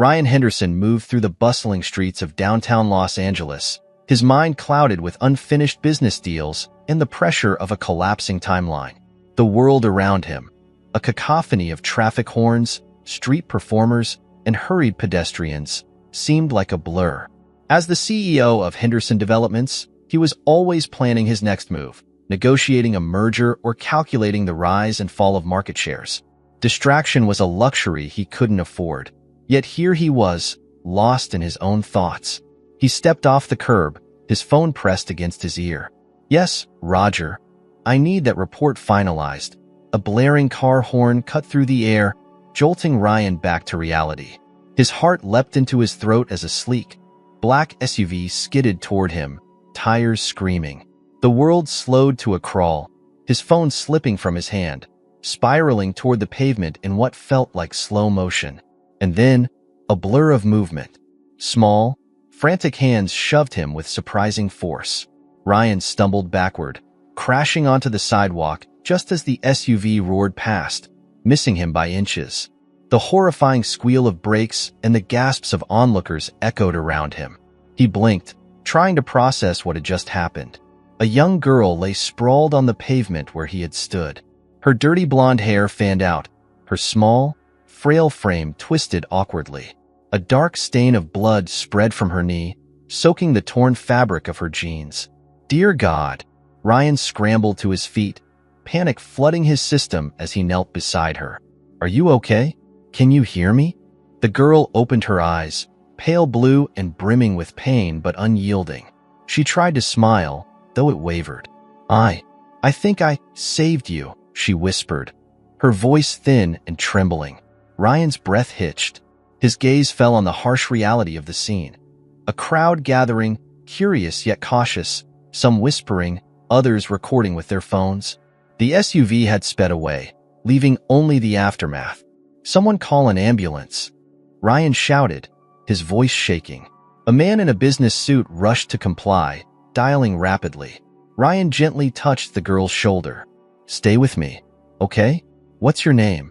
Ryan Henderson moved through the bustling streets of downtown Los Angeles, his mind clouded with unfinished business deals and the pressure of a collapsing timeline. The world around him, a cacophony of traffic horns, street performers, and hurried pedestrians, seemed like a blur. As the CEO of Henderson Developments, he was always planning his next move, negotiating a merger or calculating the rise and fall of market shares. Distraction was a luxury he couldn't afford. Yet here he was, lost in his own thoughts. He stepped off the curb, his phone pressed against his ear. "Yes, Roger. I need that report finalized." A blaring car horn cut through the air, jolting Ryan back to reality. His heart leapt into his throat as a sleek, black SUV skidded toward him, tires screaming. The world slowed to a crawl, his phone slipping from his hand, spiraling toward the pavement in what felt like slow motion. And then, a blur of movement. Small, frantic hands shoved him with surprising force. Ryan stumbled backward, crashing onto the sidewalk just as the SUV roared past, missing him by inches. The horrifying squeal of brakes and the gasps of onlookers echoed around him. He blinked, trying to process what had just happened. A young girl lay sprawled on the pavement where he had stood. Her dirty blonde hair fanned out, her small, frail frame twisted awkwardly. A dark stain of blood spread from her knee, soaking the torn fabric of her jeans. Dear God! Ryan scrambled to his feet, panic flooding his system as he knelt beside her. "Are you okay? Can you hear me?" The girl opened her eyes, pale blue and brimming with pain but unyielding. She tried to smile, though it wavered. I think I saved you," she whispered, her voice thin and trembling. Ryan's breath hitched. His gaze fell on the harsh reality of the scene. A crowd gathering, curious yet cautious, some whispering, others recording with their phones. The SUV had sped away, leaving only the aftermath. "Someone call an ambulance," Ryan shouted, his voice shaking. A man in a business suit rushed to comply, dialing rapidly. Ryan gently touched the girl's shoulder. "Stay with me, okay? What's your name?"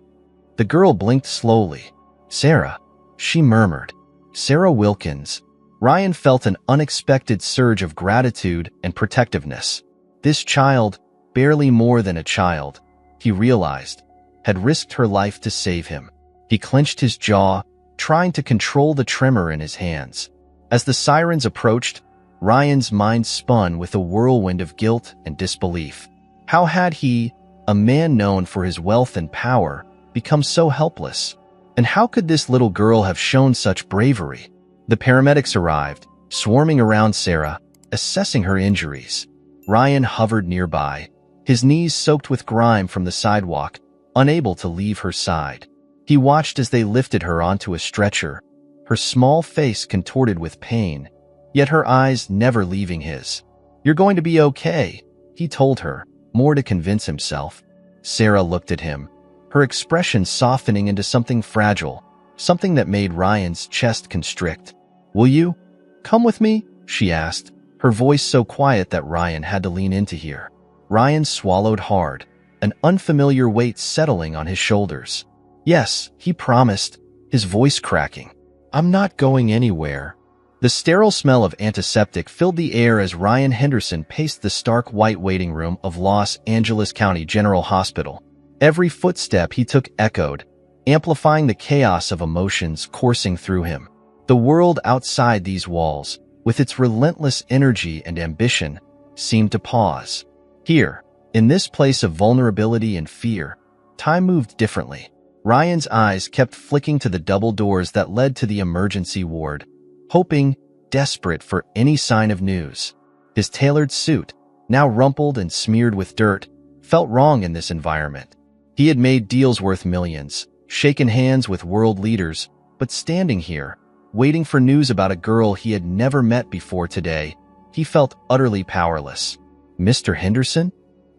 The girl blinked slowly. "Sarah," she murmured. "Sarah Wilkins." Ryan felt an unexpected surge of gratitude and protectiveness. This child, barely more than a child, he realized, had risked her life to save him. He clenched his jaw, trying to control the tremor in his hands. As the sirens approached, Ryan's mind spun with a whirlwind of guilt and disbelief. How had he, a man known for his wealth and power, become so helpless? And how could this little girl have shown such bravery? The paramedics arrived, swarming around Sarah, assessing her injuries. Ryan hovered nearby, his knees soaked with grime from the sidewalk, unable to leave her side. He watched as they lifted her onto a stretcher, her small face contorted with pain, yet her eyes never leaving his. "You're going to be okay," he told her, more to convince himself. Sarah looked at him, her expression softening into something fragile, something that made Ryan's chest constrict. "Will you come with me?" she asked, her voice so quiet that Ryan had to lean in to hear. Ryan swallowed hard, an unfamiliar weight settling on his shoulders. "Yes," he promised, his voice cracking. "I'm not going anywhere." The sterile smell of antiseptic filled the air as Ryan Henderson paced the stark white waiting room of Los Angeles County General Hospital. Every footstep he took echoed, amplifying the chaos of emotions coursing through him. The world outside these walls, with its relentless energy and ambition, seemed to pause. Here, in this place of vulnerability and fear, time moved differently. Ryan's eyes kept flicking to the double doors that led to the emergency ward, hoping, desperate for any sign of news. His tailored suit, now rumpled and smeared with dirt, felt wrong in this environment. He had made deals worth millions, shaken hands with world leaders, but standing here, waiting for news about a girl he had never met before today, he felt utterly powerless. "Mr. Henderson?"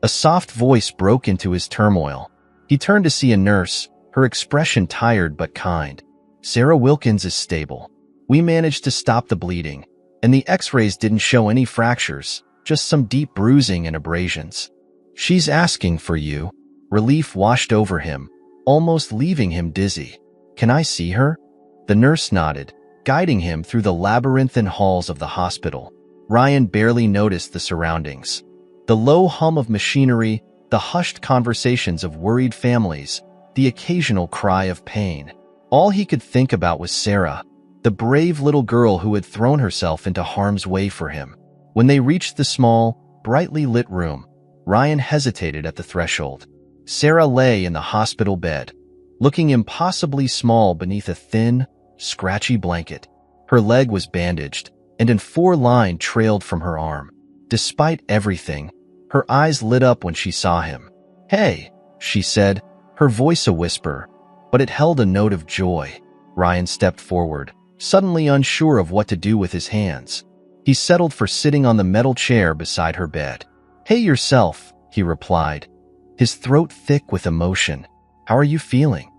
A soft voice broke into his turmoil. He turned to see a nurse, her expression tired but kind. "Sarah Wilkins is stable. We managed to stop the bleeding, and the x-rays didn't show any fractures, just some deep bruising and abrasions. She's asking for you." Relief washed over him, almost leaving him dizzy. "Can I see her?" The nurse nodded, guiding him through the labyrinthine halls of the hospital. Ryan barely noticed the surroundings. The low hum of machinery, the hushed conversations of worried families, the occasional cry of pain. All he could think about was Sarah, the brave little girl who had thrown herself into harm's way for him. When they reached the small, brightly lit room, Ryan hesitated at the threshold. Sarah lay in the hospital bed, looking impossibly small beneath a thin, scratchy blanket. Her leg was bandaged, and a 4-line trailed from her arm. Despite everything, her eyes lit up when she saw him. "Hey," she said, her voice a whisper, but it held a note of joy. Ryan stepped forward, suddenly unsure of what to do with his hands. He settled for sitting on the metal chair beside her bed. "Hey yourself," he replied, his throat thick with emotion. "How are you feeling?"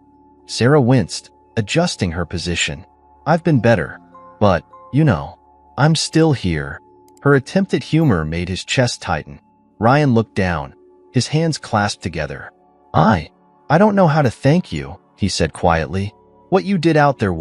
Sarah winced, adjusting her position. "I've been better, but, I'm still here." Her attempt at humor made his chest tighten. Ryan looked down, his hands clasped together. I don't know how to thank you," he said quietly. "What you did out there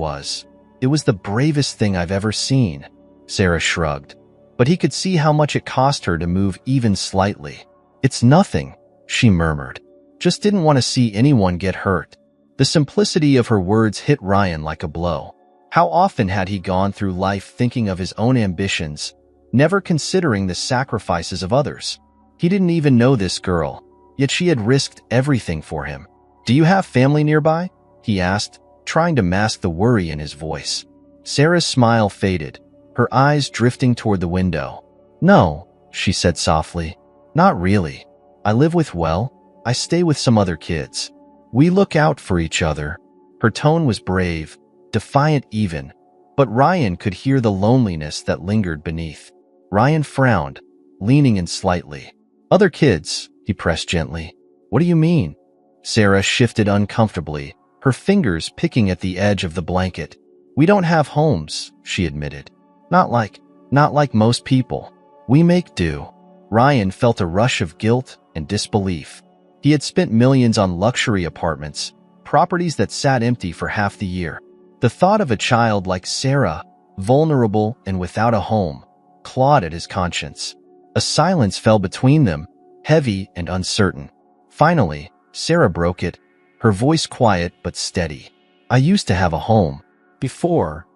it was the bravest thing I've ever seen." Sarah shrugged, but he could see how much it cost her to move even slightly. "It's nothing," she murmured. "Just didn't want to see anyone get hurt." The simplicity of her words hit Ryan like a blow. How often had he gone through life thinking of his own ambitions, never considering the sacrifices of others? He didn't even know this girl, yet she had risked everything for him. "Do you have family nearby?" he asked, trying to mask the worry in his voice. Sarah's smile faded, her eyes drifting toward the window. "No," she said softly. "Not really. I stay with some other kids. We look out for each other." Her tone was brave, defiant even, but Ryan could hear the loneliness that lingered beneath. Ryan frowned, leaning in slightly. "Other kids," he pressed gently. "What do you mean?" Sarah shifted uncomfortably, her fingers picking at the edge of the blanket. "We don't have homes," she admitted. Not like most people. We make do." Ryan felt a rush of guilt and disbelief. He had spent millions on luxury apartments, properties that sat empty for half the year. The thought of a child like Sarah, vulnerable and without a home, clawed at his conscience. A silence fell between them, heavy and uncertain. Finally, Sarah broke it, her voice quiet but steady. "I used to have a home. Before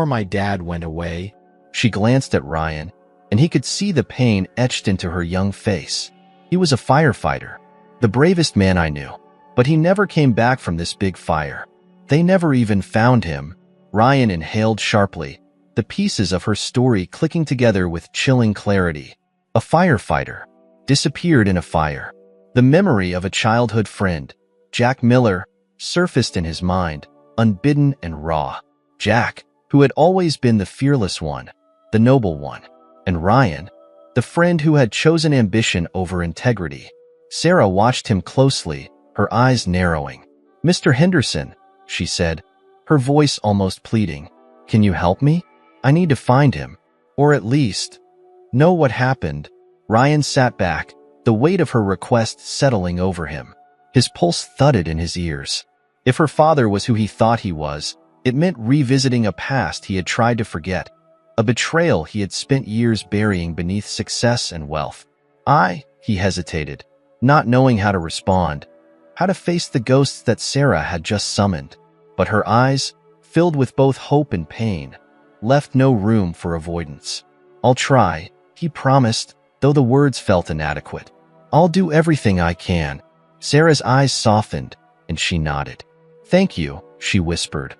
my dad went away." She glanced at Ryan, and he could see the pain etched into her young face. "He was a firefighter, the bravest man I knew, but he never came back from this big fire. They never even found him." Ryan inhaled sharply, the pieces of her story clicking together with chilling clarity. A firefighter, disappeared in a fire. The memory of a childhood friend, Jack Miller, surfaced in his mind, unbidden and raw. Jack, who had always been the fearless one, the noble one. And Ryan, the friend who had chosen ambition over integrity. Sarah watched him closely, her eyes narrowing. "Mr. Henderson," she said, her voice almost pleading. "Can you help me? I need to find him, or at least know what happened." Ryan sat back, the weight of her request settling over him. His pulse thudded in his ears. If her father was who he thought he was, it meant revisiting a past he had tried to forget, a betrayal he had spent years burying beneath success and wealth. He hesitated, not knowing how to respond, how to face the ghosts that Sarah had just summoned. But her eyes, filled with both hope and pain, left no room for avoidance. "I'll try," he promised, though the words felt inadequate. "I'll do everything I can." Sarah's eyes softened, and she nodded. "Thank you," she whispered,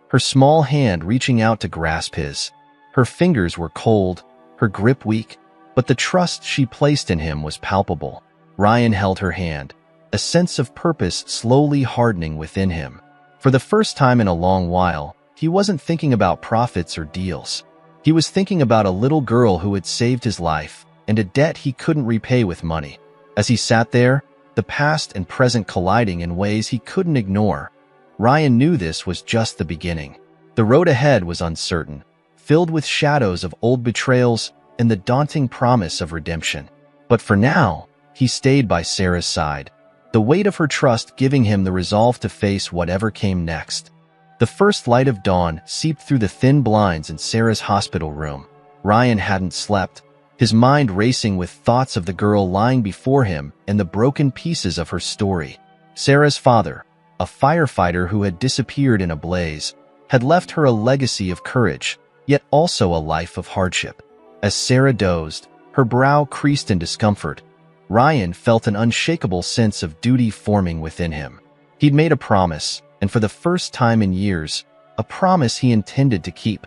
her small hand reaching out to grasp his. Her fingers were cold, her grip weak, but the trust she placed in him was palpable. Ryan held her hand, a sense of purpose slowly hardening within him. For the first time in a long while, he wasn't thinking about profits or deals. He was thinking about a little girl who had saved his life, and a debt he couldn't repay with money. As he sat there, the past and present colliding in ways he couldn't ignore, Ryan knew this was just the beginning. The road ahead was uncertain, filled with shadows of old betrayals and the daunting promise of redemption. But for now, he stayed by Sarah's side, the weight of her trust giving him the resolve to face whatever came next. The first light of dawn seeped through the thin blinds in Sarah's hospital room. Ryan hadn't slept, his mind racing with thoughts of the girl lying before him and the broken pieces of her story. Sarah's father, a firefighter who had disappeared in a blaze, had left her a legacy of courage, yet also a life of hardship. As Sarah dozed, her brow creased in discomfort, Ryan felt an unshakable sense of duty forming within him. He'd made a promise, and for the first time in years, a promise he intended to keep,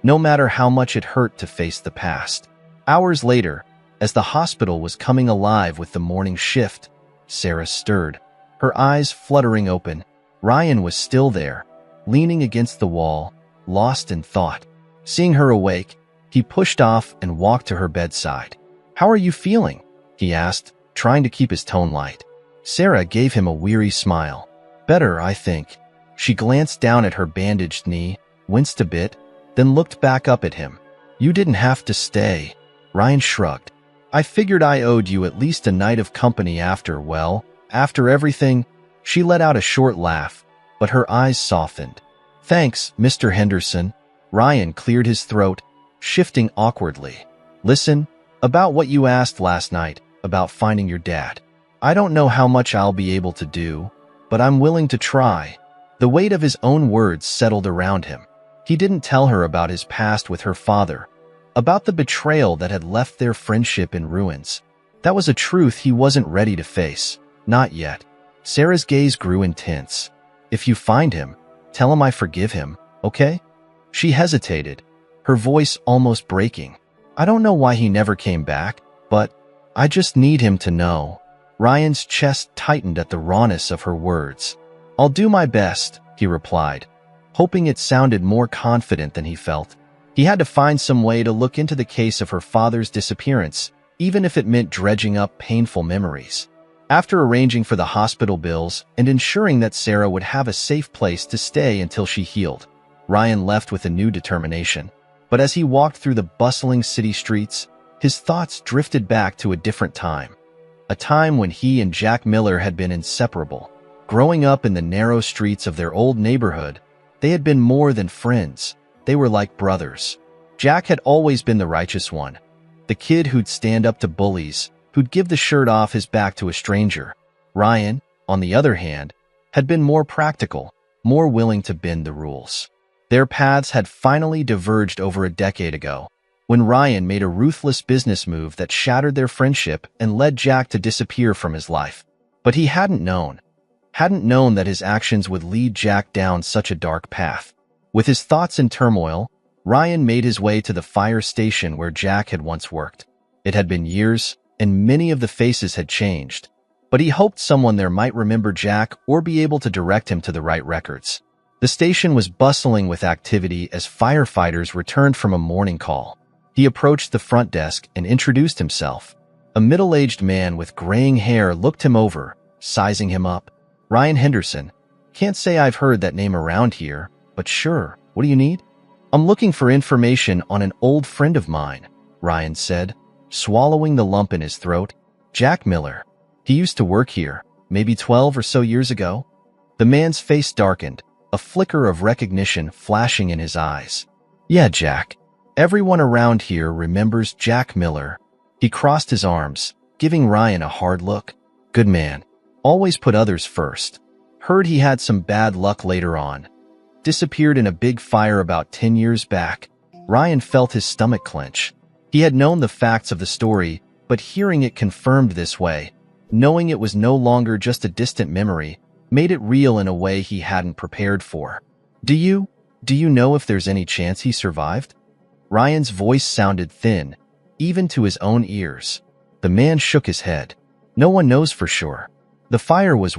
no matter how much it hurt to face the past. Hours later, as the hospital was coming alive with the morning shift, Sarah stirred, her eyes fluttering open. Ryan was still there, leaning against the wall, lost in thought. Seeing her awake, he pushed off and walked to her bedside. "How are you feeling?" he asked, trying to keep his tone light. Sarah gave him a weary smile. "Better, I think." She glanced down at her bandaged knee, winced a bit, then looked back up at him. "You didn't have to stay." Ryan shrugged. "I figured I owed you at least a night of company after everything." She let out a short laugh, but her eyes softened. "Thanks, Mr. Henderson." Ryan cleared his throat, shifting awkwardly. "Listen, about what you asked last night, about finding your dad. I don't know how much I'll be able to do, but I'm willing to try." The weight of his own words settled around him. He didn't tell her about his past with her father, about the betrayal that had left their friendship in ruins. That was a truth he wasn't ready to face. Not yet. Sarah's gaze grew intense. "If you find him, tell him I forgive him, okay?" She hesitated, her voice almost breaking. "I don't know why he never came back, but I just need him to know." Ryan's chest tightened at the rawness of her words. "I'll do my best," he replied, hoping it sounded more confident than he felt. He had to find some way to look into the case of her father's disappearance, even if it meant dredging up painful memories. After arranging for the hospital bills and ensuring that Sarah would have a safe place to stay until she healed, Ryan left with a new determination. But as he walked through the bustling city streets, his thoughts drifted back to a different time. A time when he and Jack Miller had been inseparable. Growing up in the narrow streets of their old neighborhood, they had been more than friends. They were like brothers. Jack had always been the righteous one, the kid who'd stand up to bullies, who'd give the shirt off his back to a stranger. Ryan, on the other hand, had been more practical, more willing to bend the rules. Their paths had finally diverged over a decade ago, when Ryan made a ruthless business move that shattered their friendship and led Jack to disappear from his life. But he hadn't known that his actions would lead Jack down such a dark path. With his thoughts in turmoil, Ryan made his way to the fire station where Jack had once worked. It had been years, and many of the faces had changed, but he hoped someone there might remember Jack or be able to direct him to the right records. The station was bustling with activity as firefighters returned from a morning call. He approached the front desk and introduced himself. A middle-aged man with graying hair looked him over, sizing him up. "Ryan Henderson. Can't say I've heard that name around here, but sure, what do you need?" "I'm looking for information on an old friend of mine," Ryan said, swallowing the lump in his throat. "Jack Miller. He used to work here, maybe 12 or so years ago." The man's face darkened, a flicker of recognition flashing in his eyes. "Yeah, Jack. Everyone around here remembers Jack Miller." He crossed his arms, giving Ryan a hard look. "Good man. Always put others first. Heard he had some bad luck later on. Disappeared in a big fire about 10 years back." Ryan felt his stomach clench. He had known the facts of the story, but hearing it confirmed this way, knowing it was no longer just a distant memory, made it real in a way he hadn't prepared for. Do you know if there's any chance he survived?" Ryan's voice sounded thin, even to his own ears. The man shook his head. "No one knows for sure. The fire was,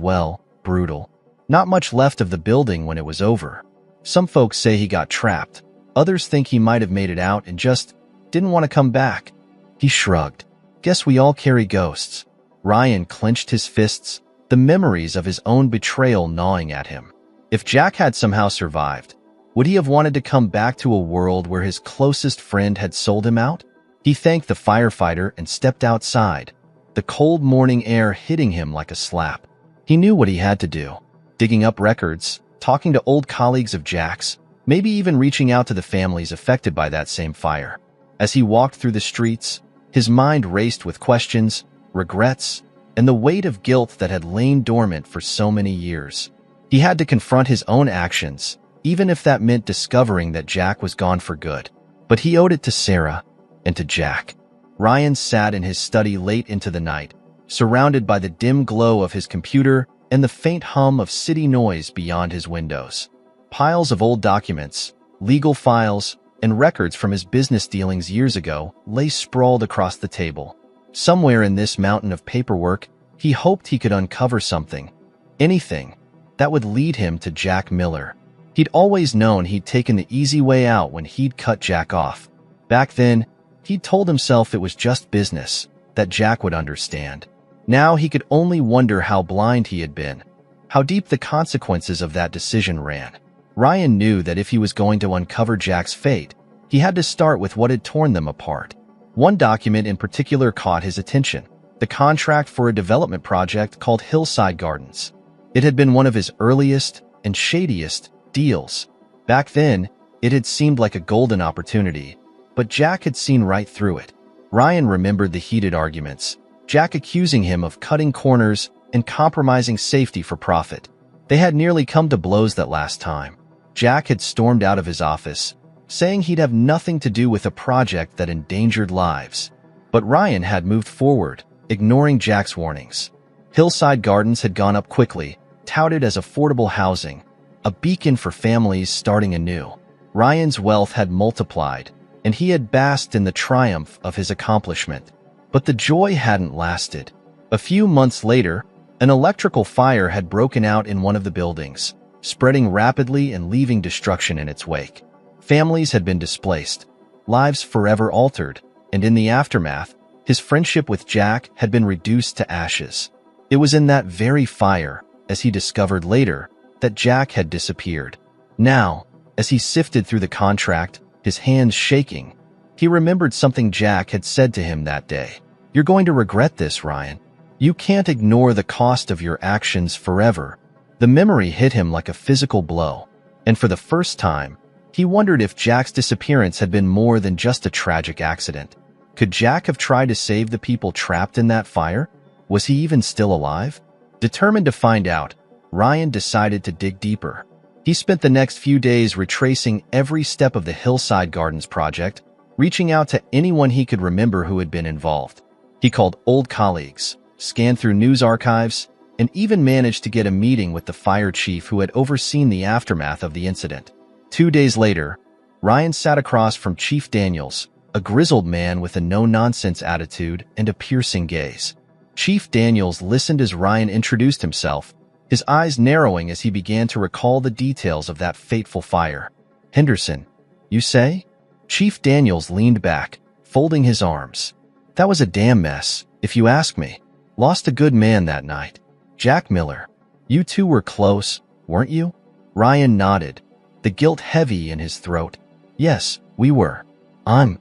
brutal. Not much left of the building when it was over. Some folks say he got trapped. Others think he might have made it out and just didn't want to come back." He shrugged. "Guess we all carry ghosts." Ryan clenched his fists, the memories of his own betrayal gnawing at him. If Jack had somehow survived, would he have wanted to come back to a world where his closest friend had sold him out? He thanked the firefighter and stepped outside, the cold morning air hitting him like a slap. He knew what he had to do. Digging up records, talking to old colleagues of Jack's, maybe even reaching out to the families affected by that same fire. As he walked through the streets, his mind raced with questions, regrets, and the weight of guilt that had lain dormant for so many years. He had to confront his own actions, even if that meant discovering that Jack was gone for good. But he owed it to Sarah and to Jack. Ryan sat in his study late into the night, surrounded by the dim glow of his computer and the faint hum of city noise beyond his windows. Piles of old documents, legal files, and records from his business dealings years ago lay sprawled across the table. Somewhere in this mountain of paperwork, he hoped he could uncover something, anything, that would lead him to Jack Miller. He'd always known he'd taken the easy way out when he'd cut Jack off. Back then, he'd told himself it was just business, that Jack would understand. Now he could only wonder how blind he had been, how deep the consequences of that decision ran. Ryan knew that if he was going to uncover Jack's fate, he had to start with what had torn them apart. One document in particular caught his attention, the contract for a development project called Hillside Gardens. It had been one of his earliest and shadiest deals. Back then, it had seemed like a golden opportunity, but Jack had seen right through it. Ryan remembered the heated arguments, Jack accusing him of cutting corners and compromising safety for profit. They had nearly come to blows that last time. Jack had stormed out of his office, saying he'd have nothing to do with a project that endangered lives. But Ryan had moved forward, ignoring Jack's warnings. Hillside Gardens had gone up quickly, touted as affordable housing, a beacon for families starting anew. Ryan's wealth had multiplied, and he had basked in the triumph of his accomplishment. But the joy hadn't lasted. A few months later, an electrical fire had broken out in one of the buildings, spreading rapidly and leaving destruction in its wake. Families had been displaced, lives forever altered, and in the aftermath, his friendship with Jack had been reduced to ashes. It was in that very fire, as he discovered later, that Jack had disappeared. Now, as he sifted through the contract, his hands shaking, he remembered something Jack had said to him that day. "You're going to regret this, Ryan. You can't ignore the cost of your actions forever." The memory hit him like a physical blow, and for the first time, he wondered if Jack's disappearance had been more than just a tragic accident. Could Jack have tried to save the people trapped in that fire? Was he even still alive? Determined to find out, Ryan decided to dig deeper. He spent the next few days retracing every step of the Hillside Gardens project, reaching out to anyone he could remember who had been involved. He called old colleagues, scanned through news archives, and even managed to get a meeting with the fire chief who had overseen the aftermath of the incident. 2 days later, Ryan sat across from Chief Daniels, a grizzled man with a no-nonsense attitude and a piercing gaze. Chief Daniels listened as Ryan introduced himself, his eyes narrowing as he began to recall the details of that fateful fire. "Henderson, you say?" Chief Daniels leaned back, folding his arms. "That was a damn mess, if you ask me. Lost a good man that night. Jack Miller. You two were close, weren't you?" Ryan nodded, the guilt heavy in his throat. "Yes, we were. I'm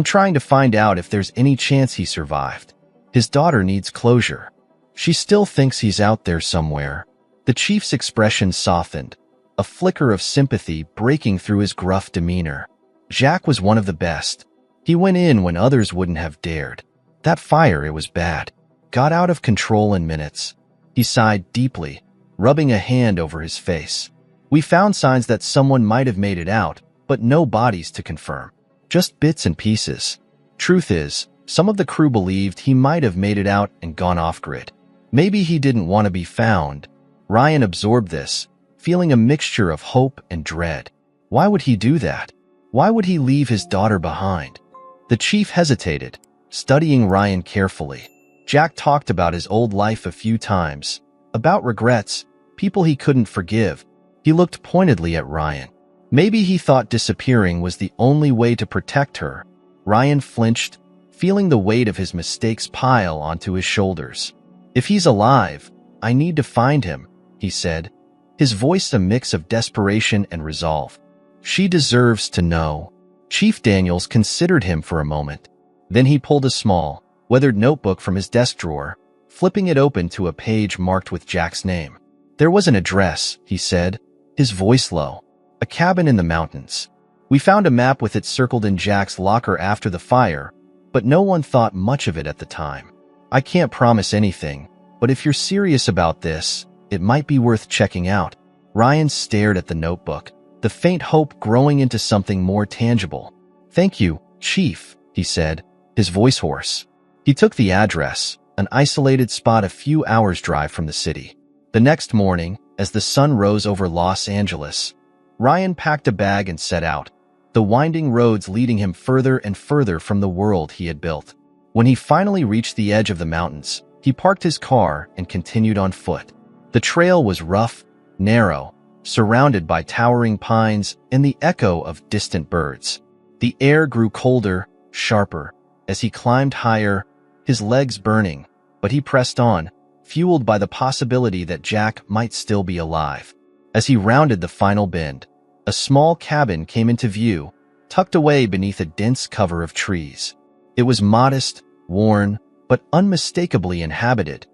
trying to find out if there's any chance he survived. His daughter needs closure. She still thinks he's out there somewhere." The chief's expression softened, a flicker of sympathy breaking through his gruff demeanor. Jack was one of the best. He went in when others wouldn't have dared. That fire, it was bad. Got out of control in minutes. He sighed deeply, rubbing a hand over his face. "We found signs that someone might have made it out, but no bodies to confirm. Just bits and pieces. Truth is, some of the crew believed he might have made it out and gone off-grid. Maybe he didn't want to be found." Ryan absorbed this, feeling a mixture of hope and dread. Why would he do that? Why would he leave his daughter behind? The chief hesitated, studying Ryan carefully. Jack talked about his old life a few times, about regrets, people he couldn't forgive. He looked pointedly at Ryan. Maybe he thought disappearing was the only way to protect her. Ryan flinched, feeling the weight of his mistakes pile onto his shoulders. "If he's alive, I need to find him," he said, his voice a mix of desperation and resolve. "She deserves to know." Chief Daniels considered him for a moment. Then he pulled a small, weathered notebook from his desk drawer, flipping it open to a page marked with Jack's name. There was an address, he said, his voice low. A cabin in the mountains. We found a map with it circled in Jack's locker after the fire, but no one thought much of it at the time. I can't promise anything, but if you're serious about this, it might be worth checking out. Ryan stared at the notebook, the faint hope growing into something more tangible. Thank you, Chief, he said, his voice hoarse. He took the address, an isolated spot a few hours' drive from the city. The next morning, as the sun rose over Los Angeles, Ryan packed a bag and set out, the winding roads leading him further and further from the world he had built. When he finally reached the edge of the mountains, he parked his car and continued on foot. The trail was rough, narrow, surrounded by towering pines and the echo of distant birds. The air grew colder, sharper, as he climbed higher, his legs burning, but he pressed on, fueled by the possibility that Jack might still be alive. As he rounded the final bend, a small cabin came into view, tucked away beneath a dense cover of trees. It was modest, worn, but unmistakably inhabited.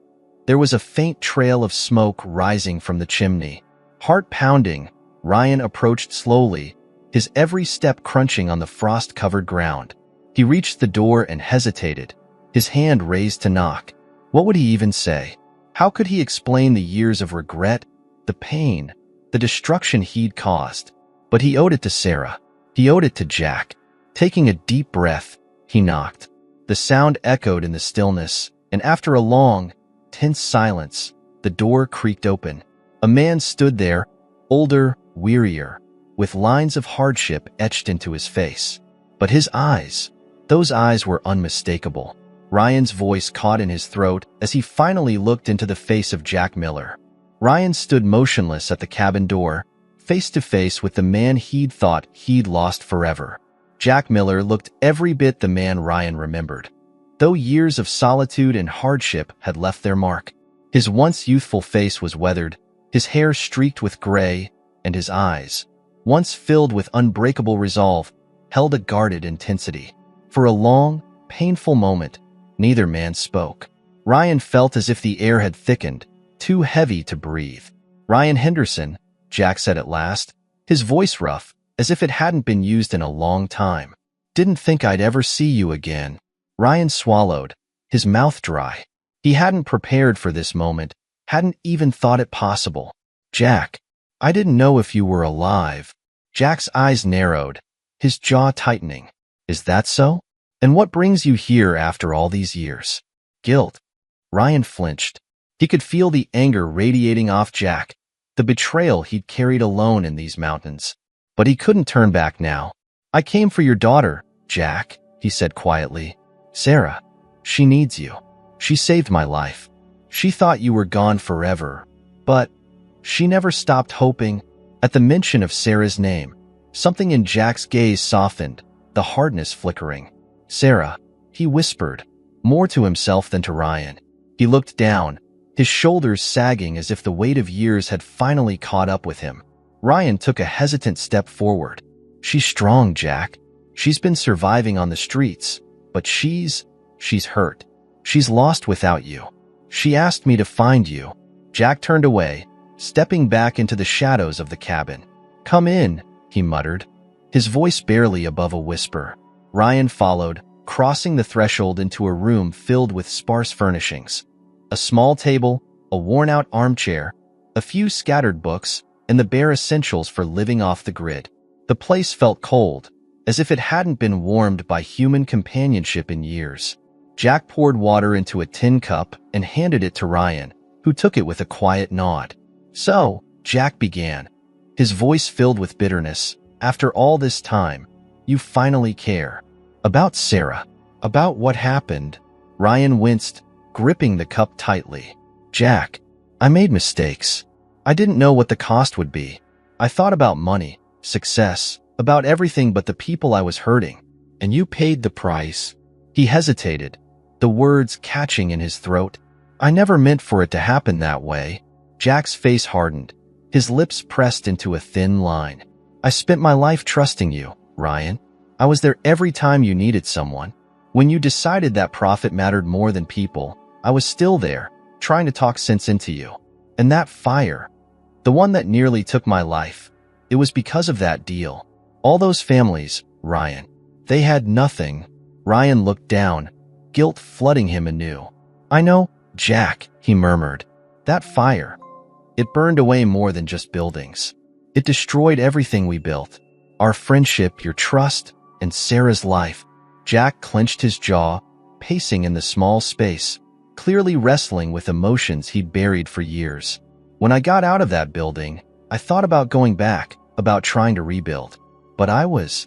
There was a faint trail of smoke rising from the chimney. Heart pounding, Ryan approached slowly, his every step crunching on the frost-covered ground. He reached the door and hesitated, his hand raised to knock. What would he even say? How could he explain the years of regret, the pain, the destruction he'd caused? But he owed it to Sarah. He owed it to Jack. Taking a deep breath, he knocked. The sound echoed in the stillness, and after a long, tense silence, the door creaked open. A man stood there, older, wearier, with lines of hardship etched into his face. But his eyes, those eyes were unmistakable. Ryan's voice caught in his throat as he finally looked into the face of Jack Miller. Ryan stood motionless at the cabin door, face to face with the man he'd thought he'd lost forever. Jack Miller looked every bit the man Ryan remembered, though years of solitude and hardship had left their mark. His once youthful face was weathered, his hair streaked with gray, and his eyes, once filled with unbreakable resolve, held a guarded intensity. For a long, painful moment, neither man spoke. Ryan felt as if the air had thickened, too heavy to breathe. "Ryan Henderson," Jack said at last, his voice rough, as if it hadn't been used in a long time. "Didn't think I'd ever see you again." Ryan swallowed, his mouth dry. He hadn't prepared for this moment, hadn't even thought it possible. "Jack, I didn't know if you were alive." Jack's eyes narrowed, his jaw tightening. "Is that so? And what brings you here after all these years?" "Guilt." Ryan flinched. He could feel the anger radiating off Jack, the betrayal he'd carried alone in these mountains. But he couldn't turn back now. "I came for your daughter, Jack," he said quietly. "Sarah, she needs you. She saved my life. She thought you were gone forever, but she never stopped hoping." At the mention of Sarah's name, something in Jack's gaze softened, the hardness flickering. "Sarah," he whispered, more to himself than to Ryan. He looked down, his shoulders sagging as if the weight of years had finally caught up with him. Ryan took a hesitant step forward. "She's strong, Jack. She's been surviving on the streets, but she's hurt. She's lost without you. She asked me to find you." Jack turned away, stepping back into the shadows of the cabin. "Come in," he muttered, his voice barely above a whisper. Ryan followed, crossing the threshold into a room filled with sparse furnishings. A small table, a worn-out armchair, a few scattered books, and the bare essentials for living off the grid. The place felt cold, as if it hadn't been warmed by human companionship in years. Jack poured water into a tin cup and handed it to Ryan, who took it with a quiet nod. "So," Jack began, his voice filled with bitterness, "after all this time, you finally care. About Sarah. About what happened." Ryan winced, gripping the cup tightly. "Jack, I made mistakes. I didn't know what the cost would be. I thought about money, success, about everything but the people I was hurting. And you paid the price." He hesitated, the words catching in his throat. "I never meant for it to happen that way." Jack's face hardened, his lips pressed into a thin line. "I spent my life trusting you, Ryan. I was there every time you needed someone. When you decided that profit mattered more than people, I was still there, trying to talk sense into you. And that fire, The one that nearly took my life. It was because of that deal. All those families, Ryan. They had nothing. Ryan looked down, guilt flooding him anew. I know, Jack, he murmured. That fire. It burned away more than just buildings. It destroyed everything we built. Our friendship, your trust, and Sarah's life. Jack clenched his jaw, pacing in the small space, clearly wrestling with emotions he'd buried for years. When I got out of that building, I thought about going back, about trying to rebuild. But I was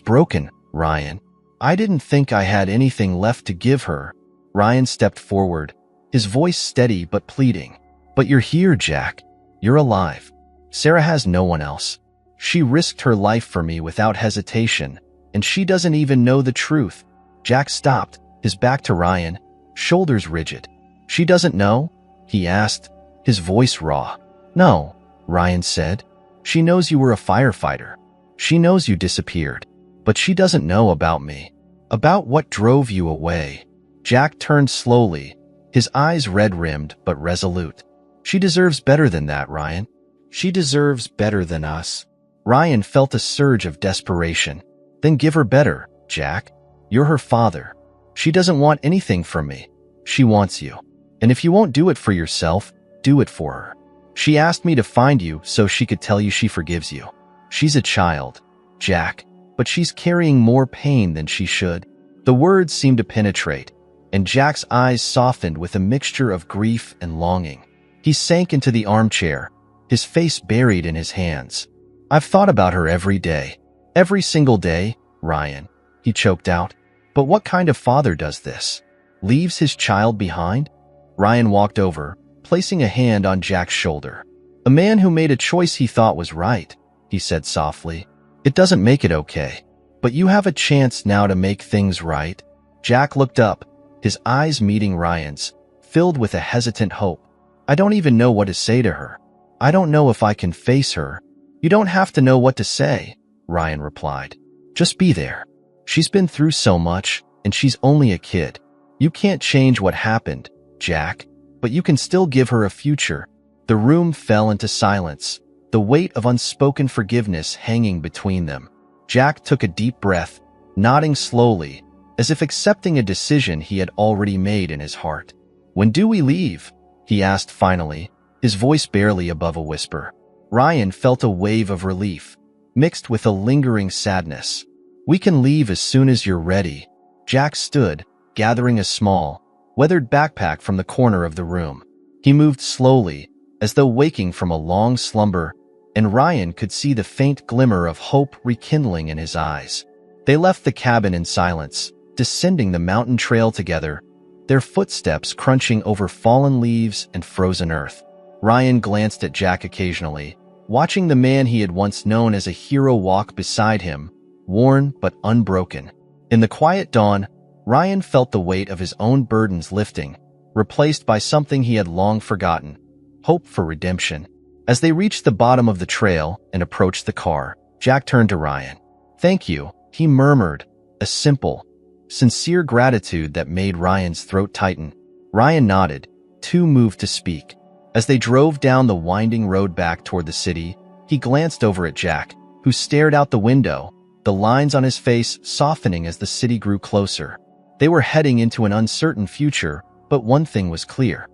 broken, Ryan. I didn't think I had anything left to give her. Ryan stepped forward, his voice steady but pleading. But you're here, Jack. You're alive. Sarah has no one else. She risked her life for me without hesitation, and she doesn't even know the truth. Jack stopped, his back to Ryan, shoulders rigid. She doesn't know? He asked, his voice raw. No, Ryan said. She knows you were a firefighter. She knows you disappeared. But she doesn't know about me. About what drove you away. Jack turned slowly, his eyes red-rimmed but resolute. She deserves better than that, Ryan. She deserves better than us. Ryan felt a surge of desperation. Then give her better, Jack. You're her father. She doesn't want anything from me. She wants you. And if you won't do it for yourself, do it for her. She asked me to find you so she could tell you she forgives you. She's a child, Jack, but she's carrying more pain than she should. The words seemed to penetrate, and Jack's eyes softened with a mixture of grief and longing. He sank into the armchair, his face buried in his hands. I've thought about her every day. Every single day, Ryan, he choked out. But what kind of father does this? Leaves his child behind? Ryan walked over, placing a hand on Jack's shoulder. A man who made a choice he thought was right, he said softly. It doesn't make it okay. But you have a chance now to make things right. Jack looked up, his eyes meeting Ryan's, filled with a hesitant hope. I don't even know what to say to her. I don't know if I can face her. You don't have to know what to say, Ryan replied. Just be there. She's been through so much, and she's only a kid. You can't change what happened, Jack, but you can still give her a future. The room fell into silence, the weight of unspoken forgiveness hanging between them. Jack took a deep breath, nodding slowly, as if accepting a decision he had already made in his heart. When do we leave? He asked finally, his voice barely above a whisper. Ryan felt a wave of relief, mixed with a lingering sadness. We can leave as soon as you're ready. Jack stood, gathering a small, weathered backpack from the corner of the room. He moved slowly, as though waking from a long slumber, and Ryan could see the faint glimmer of hope rekindling in his eyes. They left the cabin in silence, descending the mountain trail together, their footsteps crunching over fallen leaves and frozen earth. Ryan glanced at Jack occasionally, watching the man he had once known as a hero walk beside him, worn but unbroken. In the quiet dawn, Ryan felt the weight of his own burdens lifting, replaced by something he had long forgotten, hope for redemption. As they reached the bottom of the trail and approached the car, Jack turned to Ryan. Thank you, he murmured, a simple, sincere gratitude that made Ryan's throat tighten. Ryan nodded, too moved to speak. As they drove down the winding road back toward the city, he glanced over at Jack, who stared out the window, the lines on his face softening as the city grew closer. They were heading into an uncertain future, but one thing was clear.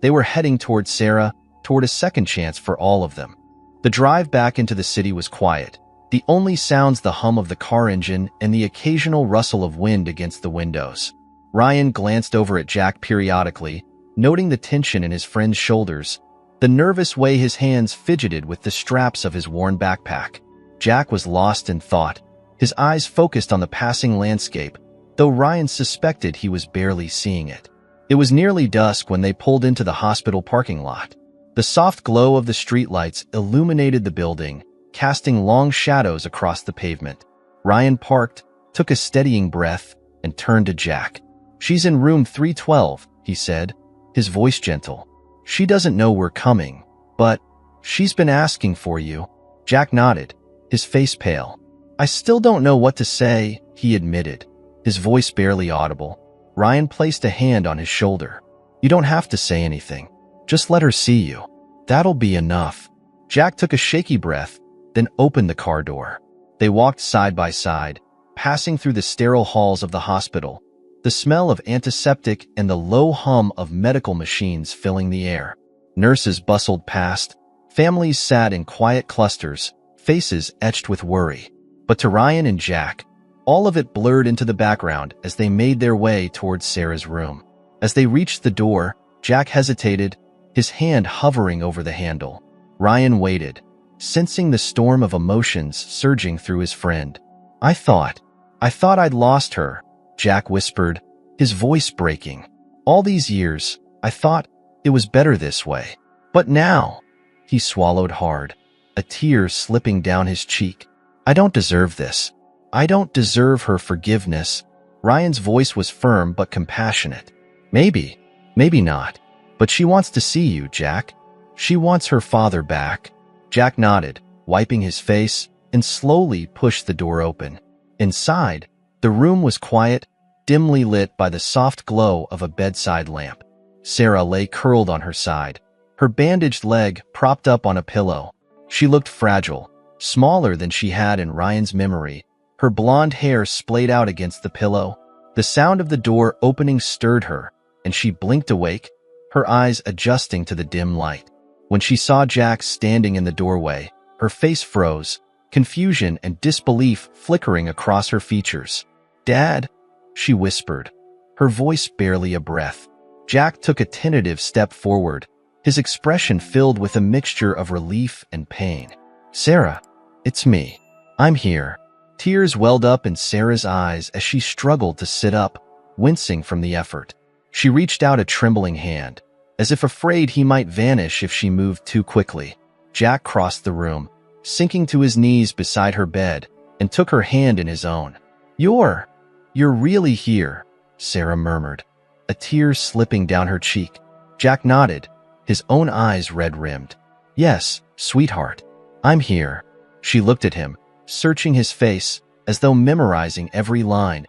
They were heading toward Sarah, toward a second chance for all of them. The drive back into the city was quiet, the only sounds the hum of the car engine and the occasional rustle of wind against the windows. Ryan glanced over at Jack periodically, noting the tension in his friend's shoulders, the nervous way his hands fidgeted with the straps of his worn backpack. Jack was lost in thought, his eyes focused on the passing landscape, though Ryan suspected he was barely seeing it. It was nearly dusk when they pulled into the hospital parking lot. The soft glow of the streetlights illuminated the building, casting long shadows across the pavement. Ryan parked, took a steadying breath, and turned to Jack. She's in room 312, he said, his voice gentle. She doesn't know we're coming, but she's been asking for you. Jack nodded, his face pale. I still don't know what to say, he admitted, his voice barely audible. Ryan placed a hand on his shoulder. You don't have to say anything. Just let her see you. That'll be enough. Jack took a shaky breath, then opened the car door. They walked side by side, passing through the sterile halls of the hospital, the smell of antiseptic and the low hum of medical machines filling the air. Nurses bustled past. Families sat in quiet clusters, faces etched with worry. But to Ryan and Jack, all of it blurred into the background as they made their way towards Sarah's room. As they reached the door, Jack hesitated, his hand hovering over the handle. Ryan waited, sensing the storm of emotions surging through his friend. I thought I'd lost her," Jack whispered, his voice breaking. "All these years, I thought it was better this way. But now," he swallowed hard, a tear slipping down his cheek. "I don't deserve this. I don't deserve her forgiveness." Ryan's voice was firm but compassionate. Maybe not. But she wants to see you, Jack. She wants her father back." Jack nodded, wiping his face, and slowly pushed the door open. Inside, the room was quiet, dimly lit by the soft glow of a bedside lamp. Sarah lay curled on her side, her bandaged leg propped up on a pillow. She looked fragile, smaller than she had in Ryan's memory, her blonde hair splayed out against the pillow. The sound of the door opening stirred her, and she blinked awake, her eyes adjusting to the dim light. When she saw Jack standing in the doorway, her face froze, confusion and disbelief flickering across her features. "Dad," she whispered, her voice barely a breath. Jack took a tentative step forward, his expression filled with a mixture of relief and pain. "Sarah, it's me. I'm here." Tears welled up in Sarah's eyes as she struggled to sit up, wincing from the effort. She reached out a trembling hand, as if afraid he might vanish if she moved too quickly. Jack crossed the room, sinking to his knees beside her bed, and took her hand in his own. You're really here," Sarah murmured, a tear slipping down her cheek. Jack nodded, his own eyes red-rimmed. "Yes, sweetheart, I'm here." She looked at him, searching his face, as though memorizing every line,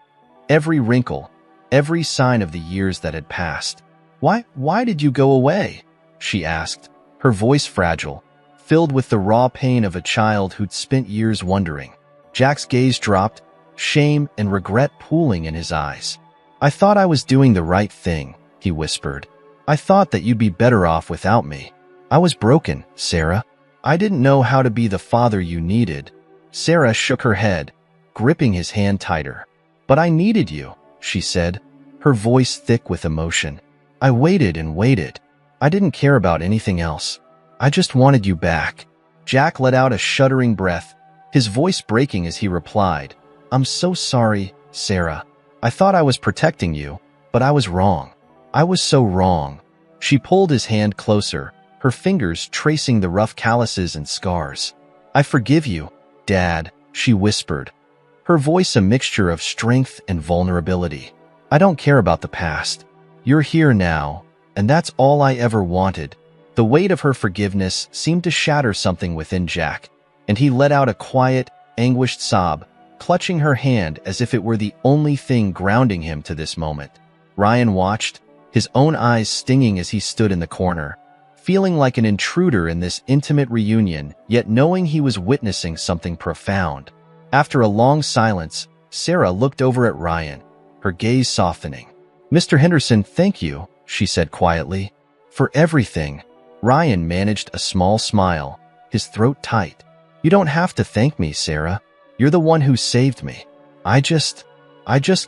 every wrinkle, every sign of the years that had passed. Why did you go away?" she asked, her voice fragile, filled with the raw pain of a child who'd spent years wondering. Jack's gaze dropped, shame and regret pooling in his eyes. "I thought I was doing the right thing," he whispered. "I thought that you'd be better off without me. I was broken, Sarah. I didn't know how to be the father you needed." Sarah shook her head, gripping his hand tighter. "But I needed you," she said, her voice thick with emotion. "I waited and waited. I didn't care about anything else. I just wanted you back." Jack let out a shuddering breath, his voice breaking as he replied, "I'm so sorry, Sarah. I thought I was protecting you, but I was wrong. I was so wrong." She pulled his hand closer, her fingers tracing the rough calluses and scars. "I forgive you, Dad," she whispered, her voice a mixture of strength and vulnerability. "I don't care about the past. You're here now, and that's all I ever wanted." The weight of her forgiveness seemed to shatter something within Jack, and he let out a quiet, anguished sob, clutching her hand as if it were the only thing grounding him to this moment. Ryan watched, his own eyes stinging as he stood in the corner, feeling like an intruder in this intimate reunion, yet knowing he was witnessing something profound. After a long silence, Sarah looked over at Ryan, her gaze softening. "Mr. Henderson, thank you," she said quietly, "for everything." Ryan managed a small smile, his throat tight. "You don't have to thank me, Sarah. You're the one who saved me. I just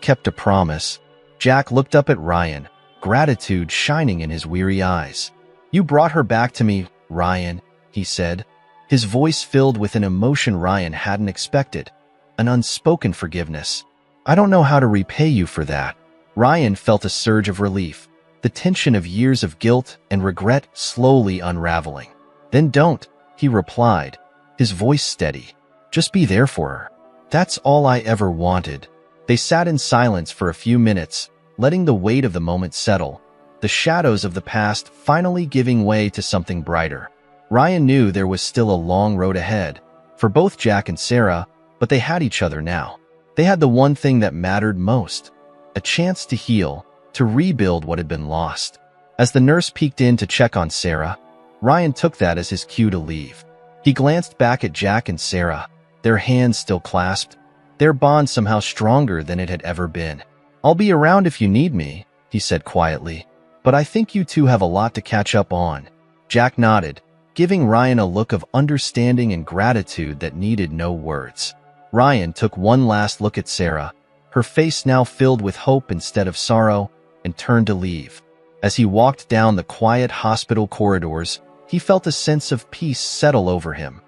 kept a promise." Jack looked up at Ryan, gratitude shining in his weary eyes. "You brought her back to me, Ryan," he said, his voice filled with an emotion Ryan hadn't expected, an unspoken forgiveness. "I don't know how to repay you for that." Ryan felt a surge of relief, the tension of years of guilt and regret slowly unraveling. "Then don't," he replied, his voice steady. "Just be there for her. That's all I ever wanted." They sat in silence for a few minutes, letting the weight of the moment settle, the shadows of the past finally giving way to something brighter. Ryan knew there was still a long road ahead, for both Jack and Sarah, but they had each other now. They had the one thing that mattered most, a chance to heal, to rebuild what had been lost. As the nurse peeked in to check on Sarah, Ryan took that as his cue to leave. He glanced back at Jack and Sarah, their hands still clasped, their bond somehow stronger than it had ever been. "I'll be around if you need me," he said quietly, "but I think you two have a lot to catch up on." Jack nodded, giving Ryan a look of understanding and gratitude that needed no words. Ryan took one last look at Sarah, her face now filled with hope instead of sorrow, and turned to leave. As he walked down the quiet hospital corridors, he felt a sense of peace settle over him,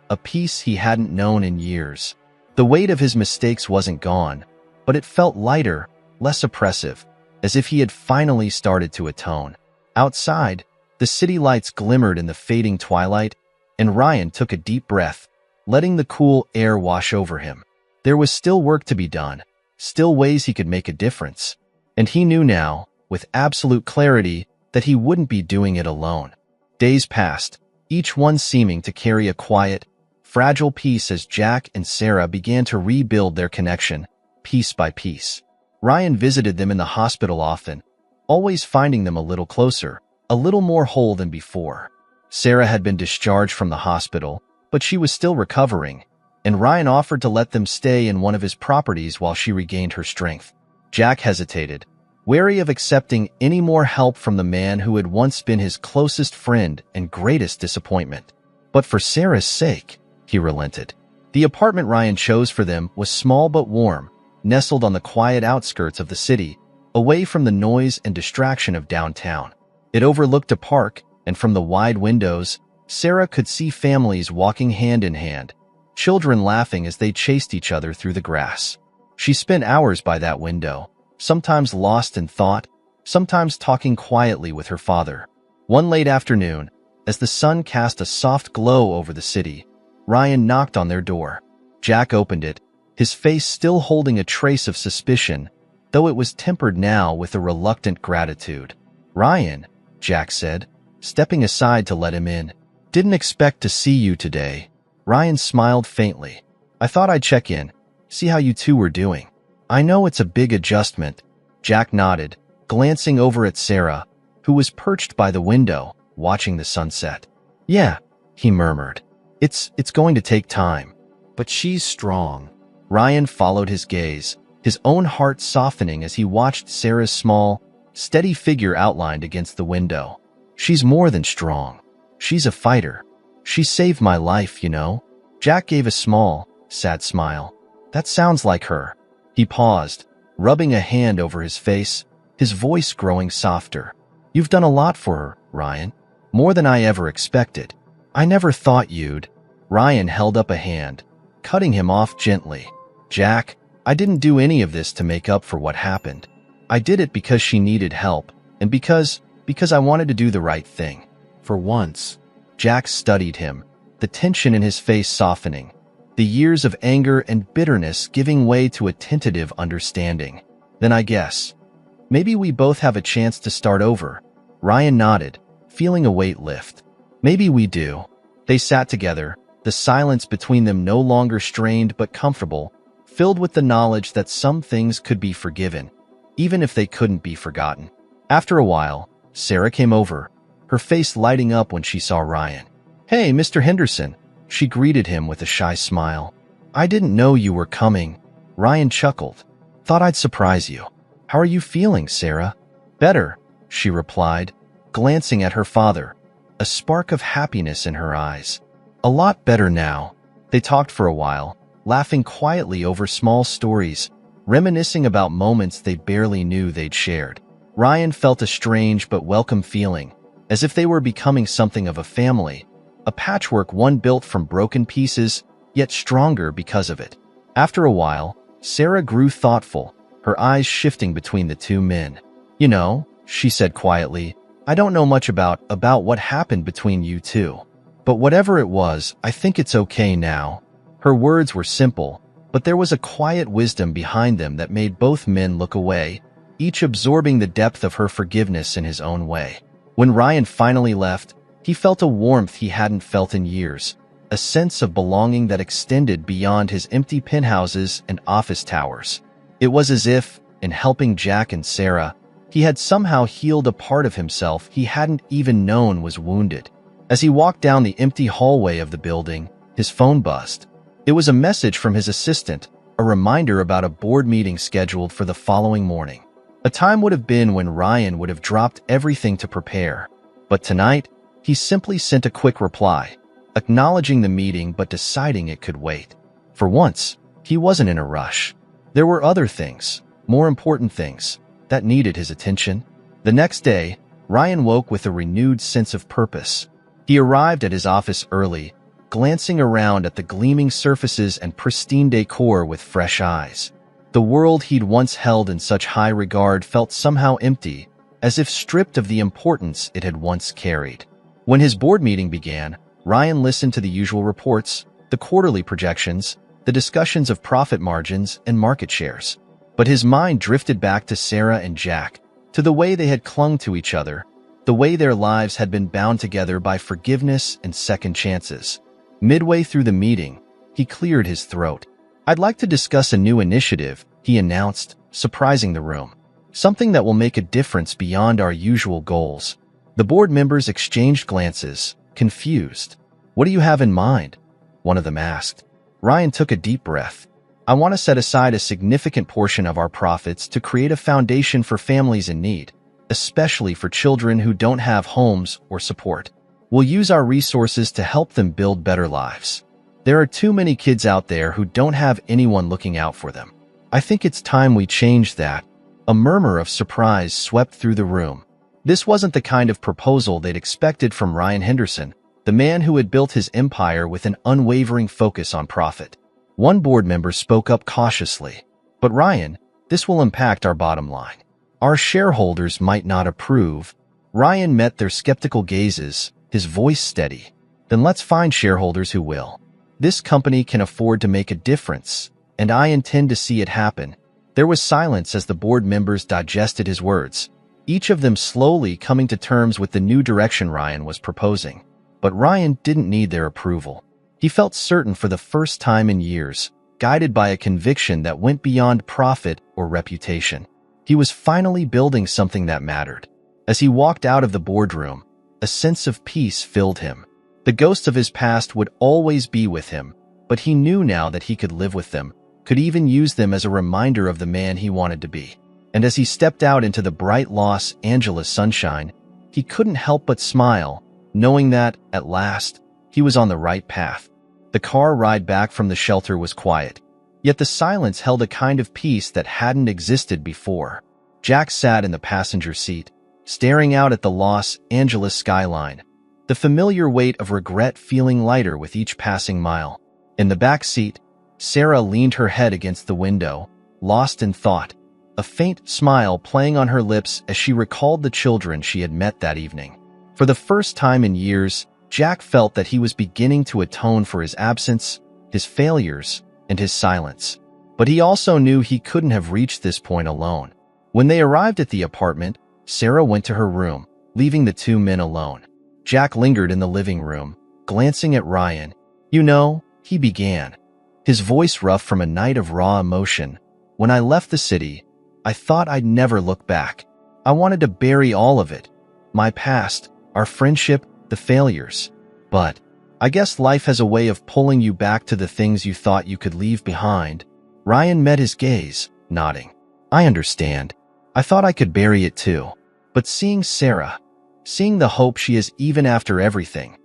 a peace he hadn't known in years. The weight of his mistakes wasn't gone, but it felt lighter, less oppressive, as if he had finally started to atone. Outside, the city lights glimmered in the fading twilight, and Ryan took a deep breath, letting the cool air wash over him. There was still work to be done, still ways he could make a difference, and he knew now, with absolute clarity, that he wouldn't be doing it alone. Days passed, each one seeming to carry a quiet, fragile peace as Jack and Sarah began to rebuild their connection, piece by piece. Ryan visited them in the hospital often, always finding them a little closer, a little more whole than before. Sarah had been discharged from the hospital, but she was still recovering, and Ryan offered to let them stay in one of his properties while she regained her strength. Jack hesitated, wary of accepting any more help from the man who had once been his closest friend and greatest disappointment. But for Sarah's sake, he relented. The apartment Ryan chose for them was small but warm, nestled on the quiet outskirts of the city, away from the noise and distraction of downtown. It overlooked a park, and from the wide windows, Sarah could see families walking hand in hand, children laughing as they chased each other through the grass. She spent hours by that window, sometimes lost in thought, sometimes talking quietly with her father. One late afternoon, as the sun cast a soft glow over the city, Ryan knocked on their door. Jack opened it, his face still holding a trace of suspicion, though it was tempered now with a reluctant gratitude. "Ryan," Jack said, stepping aside to let him in. "Didn't expect to see you today." Ryan smiled faintly. "I thought I'd check in, see how you two were doing." "I know it's a big adjustment," Jack nodded, glancing over at Sarah, who was perched by the window, watching the sunset. "Yeah," he murmured. It's going to take time. But she's strong." Ryan followed his gaze, his own heart softening as he watched Sarah's small, steady figure outlined against the window. "She's more than strong. She's a fighter. She saved my life, you know." Jack gave a small, sad smile. "That sounds like her." He paused, rubbing a hand over his face, his voice growing softer. "You've done a lot for her, Ryan. More than I ever expected. I never thought you'd—" Ryan held up a hand, cutting him off gently. "Jack, I didn't do any of this to make up for what happened. I did it because she needed help, and because I wanted to do the right thing. For once." Jack studied him, the tension in his face softening, the years of anger and bitterness giving way to a tentative understanding. "Then I guess maybe we both have a chance to start over." Ryan nodded, feeling a weight lift. "Maybe we do." They sat together, the silence between them no longer strained but comfortable, filled with the knowledge that some things could be forgiven, even if they couldn't be forgotten. After a while, Sarah came over, her face lighting up when she saw Ryan. "Hey, Mr. Henderson," she greeted him with a shy smile. "I didn't know you were coming." Ryan chuckled. "Thought I'd surprise you." "How are you feeling, Sarah?" "Better," she replied, glancing at her father, a spark of happiness in her eyes. "A lot better now." They talked for a while, laughing quietly over small stories, reminiscing about moments they barely knew they'd shared. Ryan felt a strange but welcome feeling, as if they were becoming something of a family, a patchwork one built from broken pieces, yet stronger because of it. After a while, Sarah grew thoughtful, her eyes shifting between the two men. "You know," she said quietly, "I don't know much about what happened between you two. But whatever it was, I think it's okay now." Her words were simple, but there was a quiet wisdom behind them that made both men look away, each absorbing the depth of her forgiveness in his own way. When Ryan finally left, he felt a warmth he hadn't felt in years, a sense of belonging that extended beyond his empty penthouses and office towers. It was as if, in helping Jack and Sarah, he had somehow healed a part of himself he hadn't even known was wounded. As he walked down the empty hallway of the building, his phone buzzed. It was a message from his assistant, a reminder about a board meeting scheduled for the following morning. A time would have been when Ryan would have dropped everything to prepare. But tonight, he simply sent a quick reply, acknowledging the meeting but deciding it could wait. For once, he wasn't in a rush. There were other things, more important things, that needed his attention. The next day, Ryan woke with a renewed sense of purpose. He arrived at his office early, glancing around at the gleaming surfaces and pristine decor with fresh eyes. The world he'd once held in such high regard felt somehow empty, as if stripped of the importance it had once carried. When his board meeting began, Ryan listened to the usual reports, the quarterly projections, the discussions of profit margins and market shares. But his mind drifted back to Sarah and Jack, to the way they had clung to each other, the way their lives had been bound together by forgiveness and second chances. Midway through the meeting, he cleared his throat. "I'd like to discuss a new initiative," he announced, surprising the room. "Something that will make a difference beyond our usual goals." The board members exchanged glances, confused. "What do you have in mind?" one of them asked. Ryan took a deep breath. "I want to set aside a significant portion of our profits to create a foundation for families in need, especially for children who don't have homes or support. We'll use our resources to help them build better lives. There are too many kids out there who don't have anyone looking out for them. I think it's time we change that." A murmur of surprise swept through the room. This wasn't the kind of proposal they'd expected from Ryan Henderson, the man who had built his empire with an unwavering focus on profit. One board member spoke up cautiously. "But Ryan, this will impact our bottom line. Our shareholders might not approve." Ryan met their skeptical gazes, his voice steady. "Then let's find shareholders who will. This company can afford to make a difference, and I intend to see it happen." There was silence as the board members digested his words, each of them slowly coming to terms with the new direction Ryan was proposing. But Ryan didn't need their approval. He felt certain for the first time in years, guided by a conviction that went beyond profit or reputation. He was finally building something that mattered. As he walked out of the boardroom, a sense of peace filled him. The ghosts of his past would always be with him, but he knew now that he could live with them, could even use them as a reminder of the man he wanted to be. And as he stepped out into the bright Los Angeles sunshine, he couldn't help but smile, knowing that, at last, he was on the right path. The car ride back from the shelter was quiet, yet the silence held a kind of peace that hadn't existed before. Jack sat in the passenger seat, staring out at the Los Angeles skyline, the familiar weight of regret feeling lighter with each passing mile. In the back seat, Sarah leaned her head against the window, lost in thought, a faint smile playing on her lips as she recalled the children she had met that evening. For the first time in years, Jack felt that he was beginning to atone for his absence, his failures, and his silence. But he also knew he couldn't have reached this point alone. When they arrived at the apartment, Sarah went to her room, leaving the two men alone. Jack lingered in the living room, glancing at Ryan. "You know," he began, his voice rough from a night of raw emotion, "when I left the city, I thought I'd never look back. I wanted to bury all of it. My past, our friendship, the failures. But I guess life has a way of pulling you back to the things you thought you could leave behind." Ryan met his gaze, nodding. "I understand. I thought I could bury it too. But seeing Sarah, seeing the hope she has even after everything,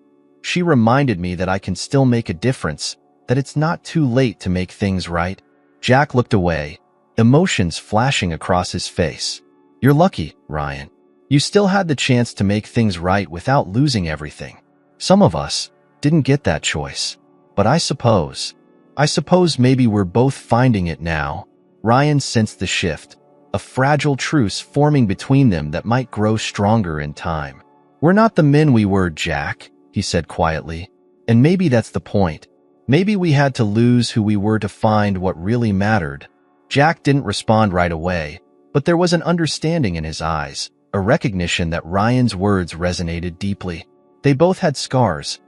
she reminded me that I can still make a difference, that it's not too late to make things right." Jack looked away, emotions flashing across his face. "You're lucky, Ryan. You still had the chance to make things right without losing everything. Some of us didn't get that choice. But I suppose maybe we're both finding it now." Ryan sensed the shift, a fragile truce forming between them that might grow stronger in time. "We're not the men we were, Jack," he said quietly. "And maybe that's the point. Maybe we had to lose who we were to find what really mattered." Jack didn't respond right away, but there was an understanding in his eyes, a recognition that Ryan's words resonated deeply. They both had scars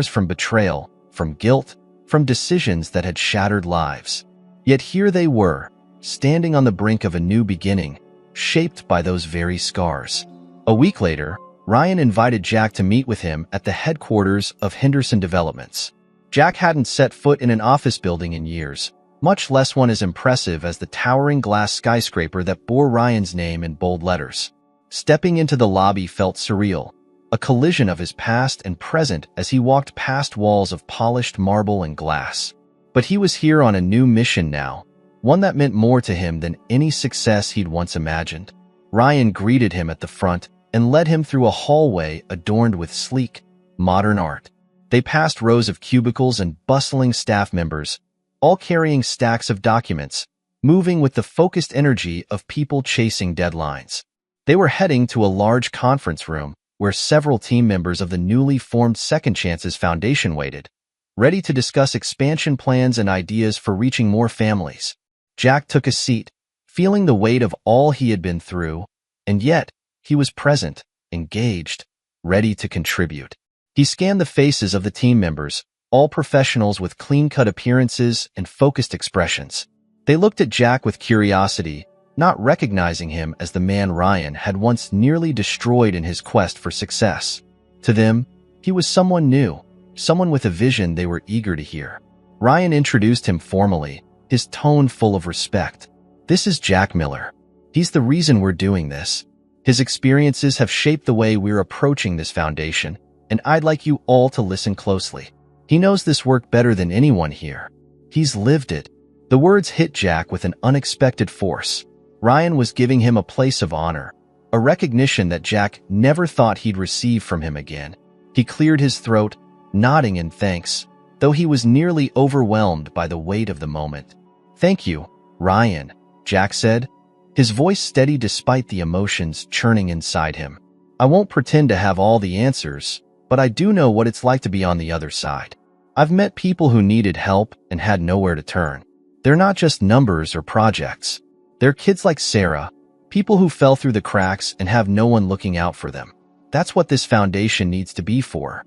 from betrayal, from guilt, from decisions that had shattered lives. Yet here they were, standing on the brink of a new beginning, shaped by those very scars. A week later, Ryan invited Jack to meet with him at the headquarters of Henderson Developments. Jack hadn't set foot in an office building in years, much less one as impressive as the towering glass skyscraper that bore Ryan's name in bold letters. Stepping into the lobby felt surreal, a collision of his past and present as he walked past walls of polished marble and glass. But he was here on a new mission now, one that meant more to him than any success he'd once imagined. Ryan greeted him at the front and led him through a hallway adorned with sleek, modern art. They passed rows of cubicles and bustling staff members, all carrying stacks of documents, moving with the focused energy of people chasing deadlines. They were heading to a large conference room where several team members of the newly formed Second Chances Foundation waited, ready to discuss expansion plans and ideas for reaching more families. Jack took a seat, feeling the weight of all he had been through, and yet he was present, engaged, ready to contribute. He scanned the faces of the team members, all professionals with clean-cut appearances and focused expressions. They looked at Jack with curiosity, not recognizing him as the man Ryan had once nearly destroyed in his quest for success. To them, he was someone new, someone with a vision they were eager to hear. Ryan introduced him formally, his tone full of respect. "This is Jack Miller. He's the reason we're doing this. His experiences have shaped the way we're approaching this foundation, and I'd like you all to listen closely. He knows this work better than anyone here. He's lived it." The words hit Jack with an unexpected force. Ryan was giving him a place of honor, a recognition that Jack never thought he'd receive from him again. He cleared his throat, nodding in thanks, though he was nearly overwhelmed by the weight of the moment. "Thank you, Ryan," Jack said, his voice steady despite the emotions churning inside him. "I won't pretend to have all the answers, but I do know what it's like to be on the other side. I've met people who needed help and had nowhere to turn. They're not just numbers or projects. They're kids like Sarah, people who fell through the cracks and have no one looking out for them. That's what this foundation needs to be for.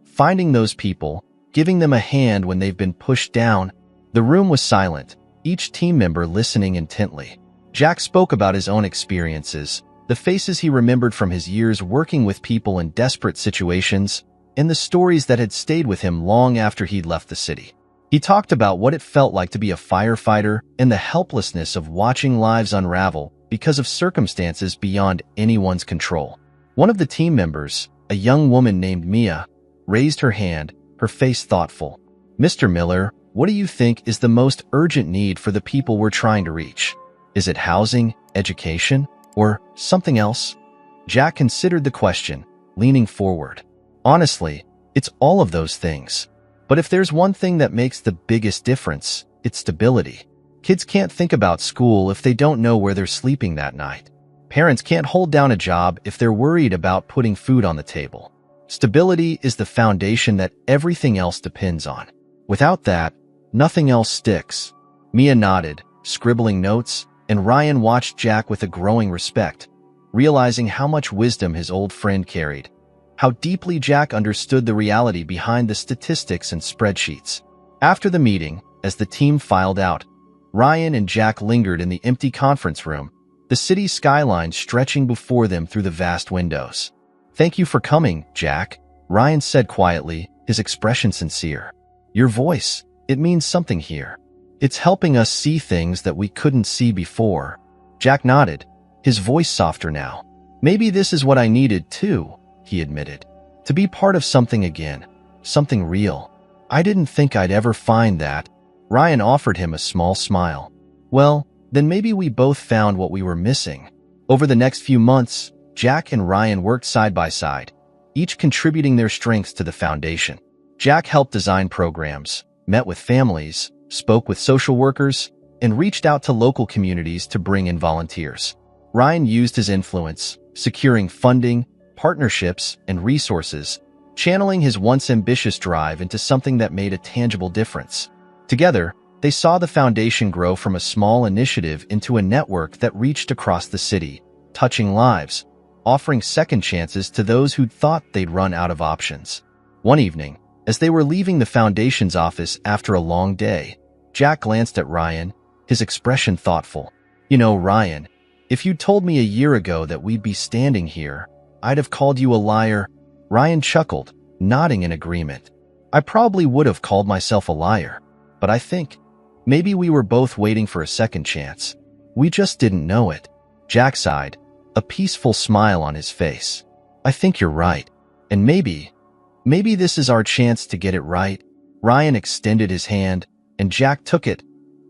Finding those people, giving them a hand when they've been pushed down." The room was silent, each team member listening intently. Jack spoke about his own experiences, the faces he remembered from his years working with people in desperate situations, and the stories that had stayed with him long after he'd left the city. He talked about what it felt like to be a firefighter and the helplessness of watching lives unravel because of circumstances beyond anyone's control. One of the team members, a young woman named Mia, raised her hand, her face thoughtful. "Mr. Miller, what do you think is the most urgent need for the people we're trying to reach? Is it housing, education, or something else?" Jack considered the question, leaning forward. "Honestly, it's all of those things. But if there's one thing that makes the biggest difference, it's stability. Kids can't think about school if they don't know where they're sleeping that night. Parents can't hold down a job if they're worried about putting food on the table. Stability is the foundation that everything else depends on. Without that, nothing else sticks." Mia nodded, scribbling notes, and Ryan watched Jack with a growing respect, realizing how much wisdom his old friend carried, how deeply Jack understood the reality behind the statistics and spreadsheets. After the meeting, as the team filed out, Ryan and Jack lingered in the empty conference room, the city skyline stretching before them through the vast windows. "Thank you for coming, Jack," Ryan said quietly, his expression sincere. "Your voice, it means something here. It's helping us see things that we couldn't see before." Jack nodded, his voice softer now. "Maybe this is what I needed too," he admitted. "To be part of something again, something real. I didn't think I'd ever find that." Ryan offered him a small smile. "Well, then maybe we both found what we were missing." Over the next few months, Jack and Ryan worked side by side, each contributing their strengths to the foundation. Jack helped design programs, met with families, spoke with social workers, and reached out to local communities to bring in volunteers. Ryan used his influence, securing funding, partnerships, and resources, channeling his once ambitious drive into something that made a tangible difference. Together, they saw the foundation grow from a small initiative into a network that reached across the city, touching lives, offering second chances to those who'd thought they'd run out of options. One evening, as they were leaving the foundation's office after a long day, Jack glanced at Ryan, his expression thoughtful. "You know, Ryan, if you'd told me a year ago that we'd be standing here, I'd have called you a liar." Ryan chuckled, nodding in agreement. "I probably would have called myself a liar, but I think maybe we were both waiting for a second chance. We just didn't know it." Jack sighed, a peaceful smile on his face. "I think you're right. And maybe this is our chance to get it right." Ryan extended his hand, and Jack took it,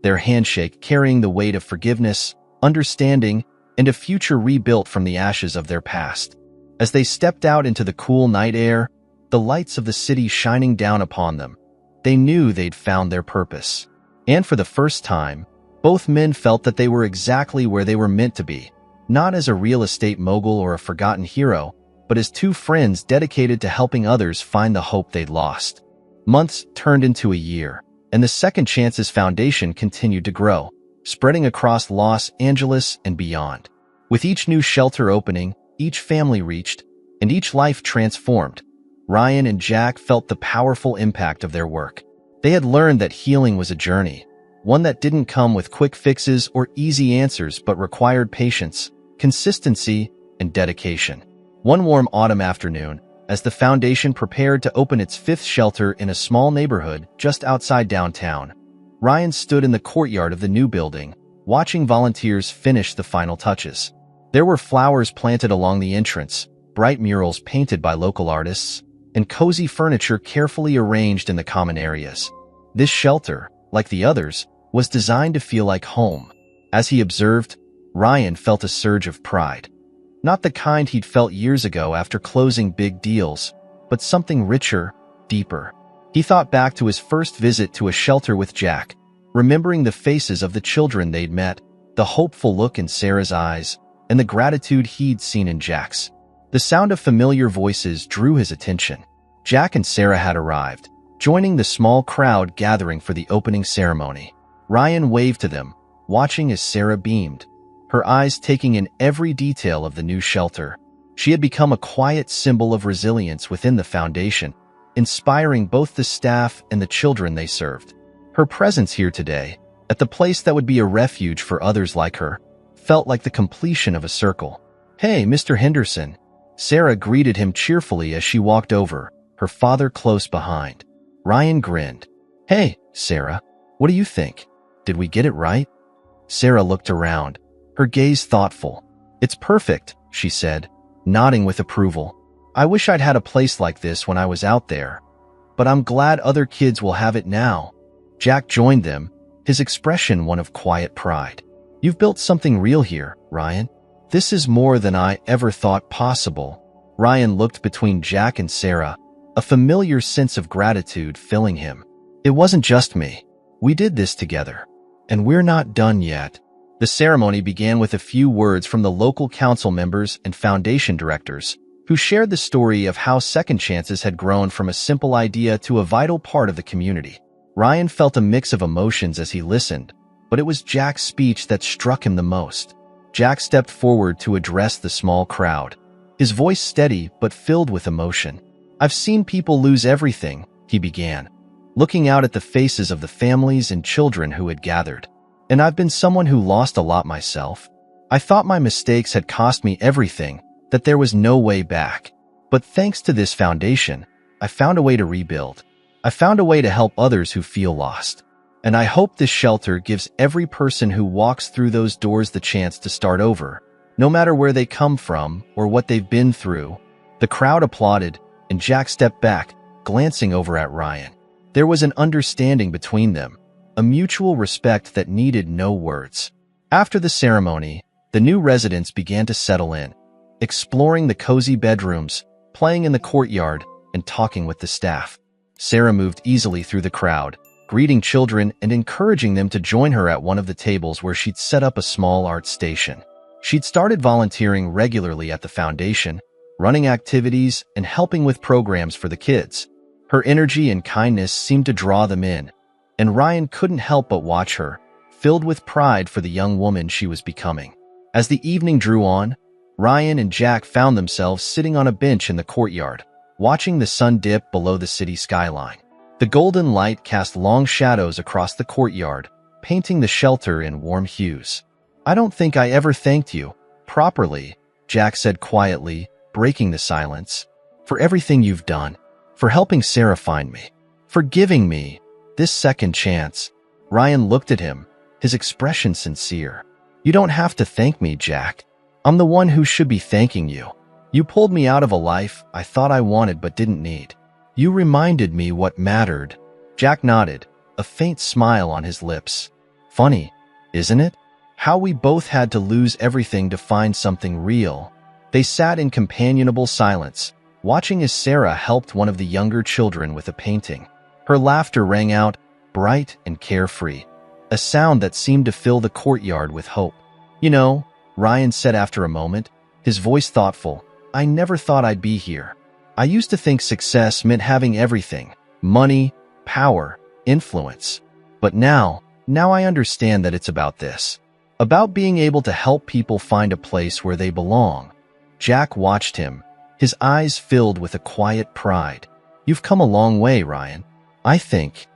their handshake carrying the weight of forgiveness, understanding, and a future rebuilt from the ashes of their past. As they stepped out into the cool night air, the lights of the city shining down upon them, they knew they'd found their purpose. And for the first time, both men felt that they were exactly where they were meant to be, not as a real estate mogul or a forgotten hero, but as two friends dedicated to helping others find the hope they'd lost. Months turned into a year, and the Second Chances Foundation continued to grow, spreading across Los Angeles and beyond. With each new shelter opening, each family reached, and each life transformed, Ryan and Jack felt the powerful impact of their work. They had learned that healing was a journey, one that didn't come with quick fixes or easy answers but required patience, consistency, and dedication. One warm autumn afternoon, as the foundation prepared to open its fifth shelter in a small neighborhood just outside downtown, Ryan stood in the courtyard of the new building, watching volunteers finish the final touches. There were flowers planted along the entrance, bright murals painted by local artists, and cozy furniture carefully arranged in the common areas. This shelter, like the others, was designed to feel like home. As he observed, Ryan felt a surge of pride. Not the kind he'd felt years ago after closing big deals, but something richer, deeper. He thought back to his first visit to a shelter with Jack, remembering the faces of the children they'd met, the hopeful look in Sarah's eyes, and the gratitude he'd seen in Jack's. The sound of familiar voices drew his attention. Jack and Sarah had arrived, joining the small crowd gathering for the opening ceremony. Ryan waved to them, watching as Sarah beamed, her eyes taking in every detail of the new shelter. She had become a quiet symbol of resilience within the foundation, inspiring both the staff and the children they served. Her presence here today, at the place that would be a refuge for others like her, felt like the completion of a circle. "Hey, Mr. Henderson." Sarah greeted him cheerfully as she walked over, her father close behind. Ryan grinned. "Hey, Sarah, what do you think? Did we get it right?" Sarah looked around, her gaze thoughtful. "It's perfect," she said, nodding with approval. "I wish I'd had a place like this when I was out there, but I'm glad other kids will have it now." Jack joined them, his expression one of quiet pride. "You've built something real here, Ryan. This is more than I ever thought possible." Ryan looked between Jack and Sarah, a familiar sense of gratitude filling him. "It wasn't just me. We did this together. And we're not done yet." The ceremony began with a few words from the local council members and foundation directors, who shared the story of how Second Chances had grown from a simple idea to a vital part of the community. Ryan felt a mix of emotions as he listened, but it was Jack's speech that struck him the most. Jack stepped forward to address the small crowd, his voice steady but filled with emotion. "I've seen people lose everything," he began, looking out at the faces of the families and children who had gathered. "And I've been someone who lost a lot myself. I thought my mistakes had cost me everything, that there was no way back. But thanks to this foundation, I found a way to rebuild. I found a way to help others who feel lost. And I hope this shelter gives every person who walks through those doors the chance to start over, no matter where they come from or what they've been through." The crowd applauded, and Jack stepped back, glancing over at Ryan. There was an understanding between them, a mutual respect that needed no words. After the ceremony, the new residents began to settle in, exploring the cozy bedrooms, playing in the courtyard, and talking with the staff. Sarah moved easily through the crowd, greeting children and encouraging them to join her at one of the tables where she'd set up a small art station. She'd started volunteering regularly at the foundation, running activities and helping with programs for the kids. Her energy and kindness seemed to draw them in, and Ryan couldn't help but watch her, filled with pride for the young woman she was becoming. As the evening drew on, Ryan and Jack found themselves sitting on a bench in the courtyard, watching the sun dip below the city skyline. The golden light cast long shadows across the courtyard, painting the shelter in warm hues. "I don't think I ever thanked you properly," Jack said quietly, breaking the silence. "For everything you've done. For helping Sarah find me. For giving me this second chance." Ryan looked at him, his expression sincere. "You don't have to thank me, Jack. I'm the one who should be thanking you. You pulled me out of a life I thought I wanted but didn't need. You reminded me what mattered." Jack nodded, a faint smile on his lips. "Funny, isn't it? How we both had to lose everything to find something real." They sat in companionable silence, watching as Sarah helped one of the younger children with a painting. Her laughter rang out, bright and carefree, a sound that seemed to fill the courtyard with hope. "You know," Ryan said after a moment, his voice thoughtful, "I never thought I'd be here. I used to think success meant having everything: money, power, influence. But now I understand that it's about this. About being able to help people find a place where they belong." Jack watched him, his eyes filled with a quiet pride. "You've come a long way, Ryan. I think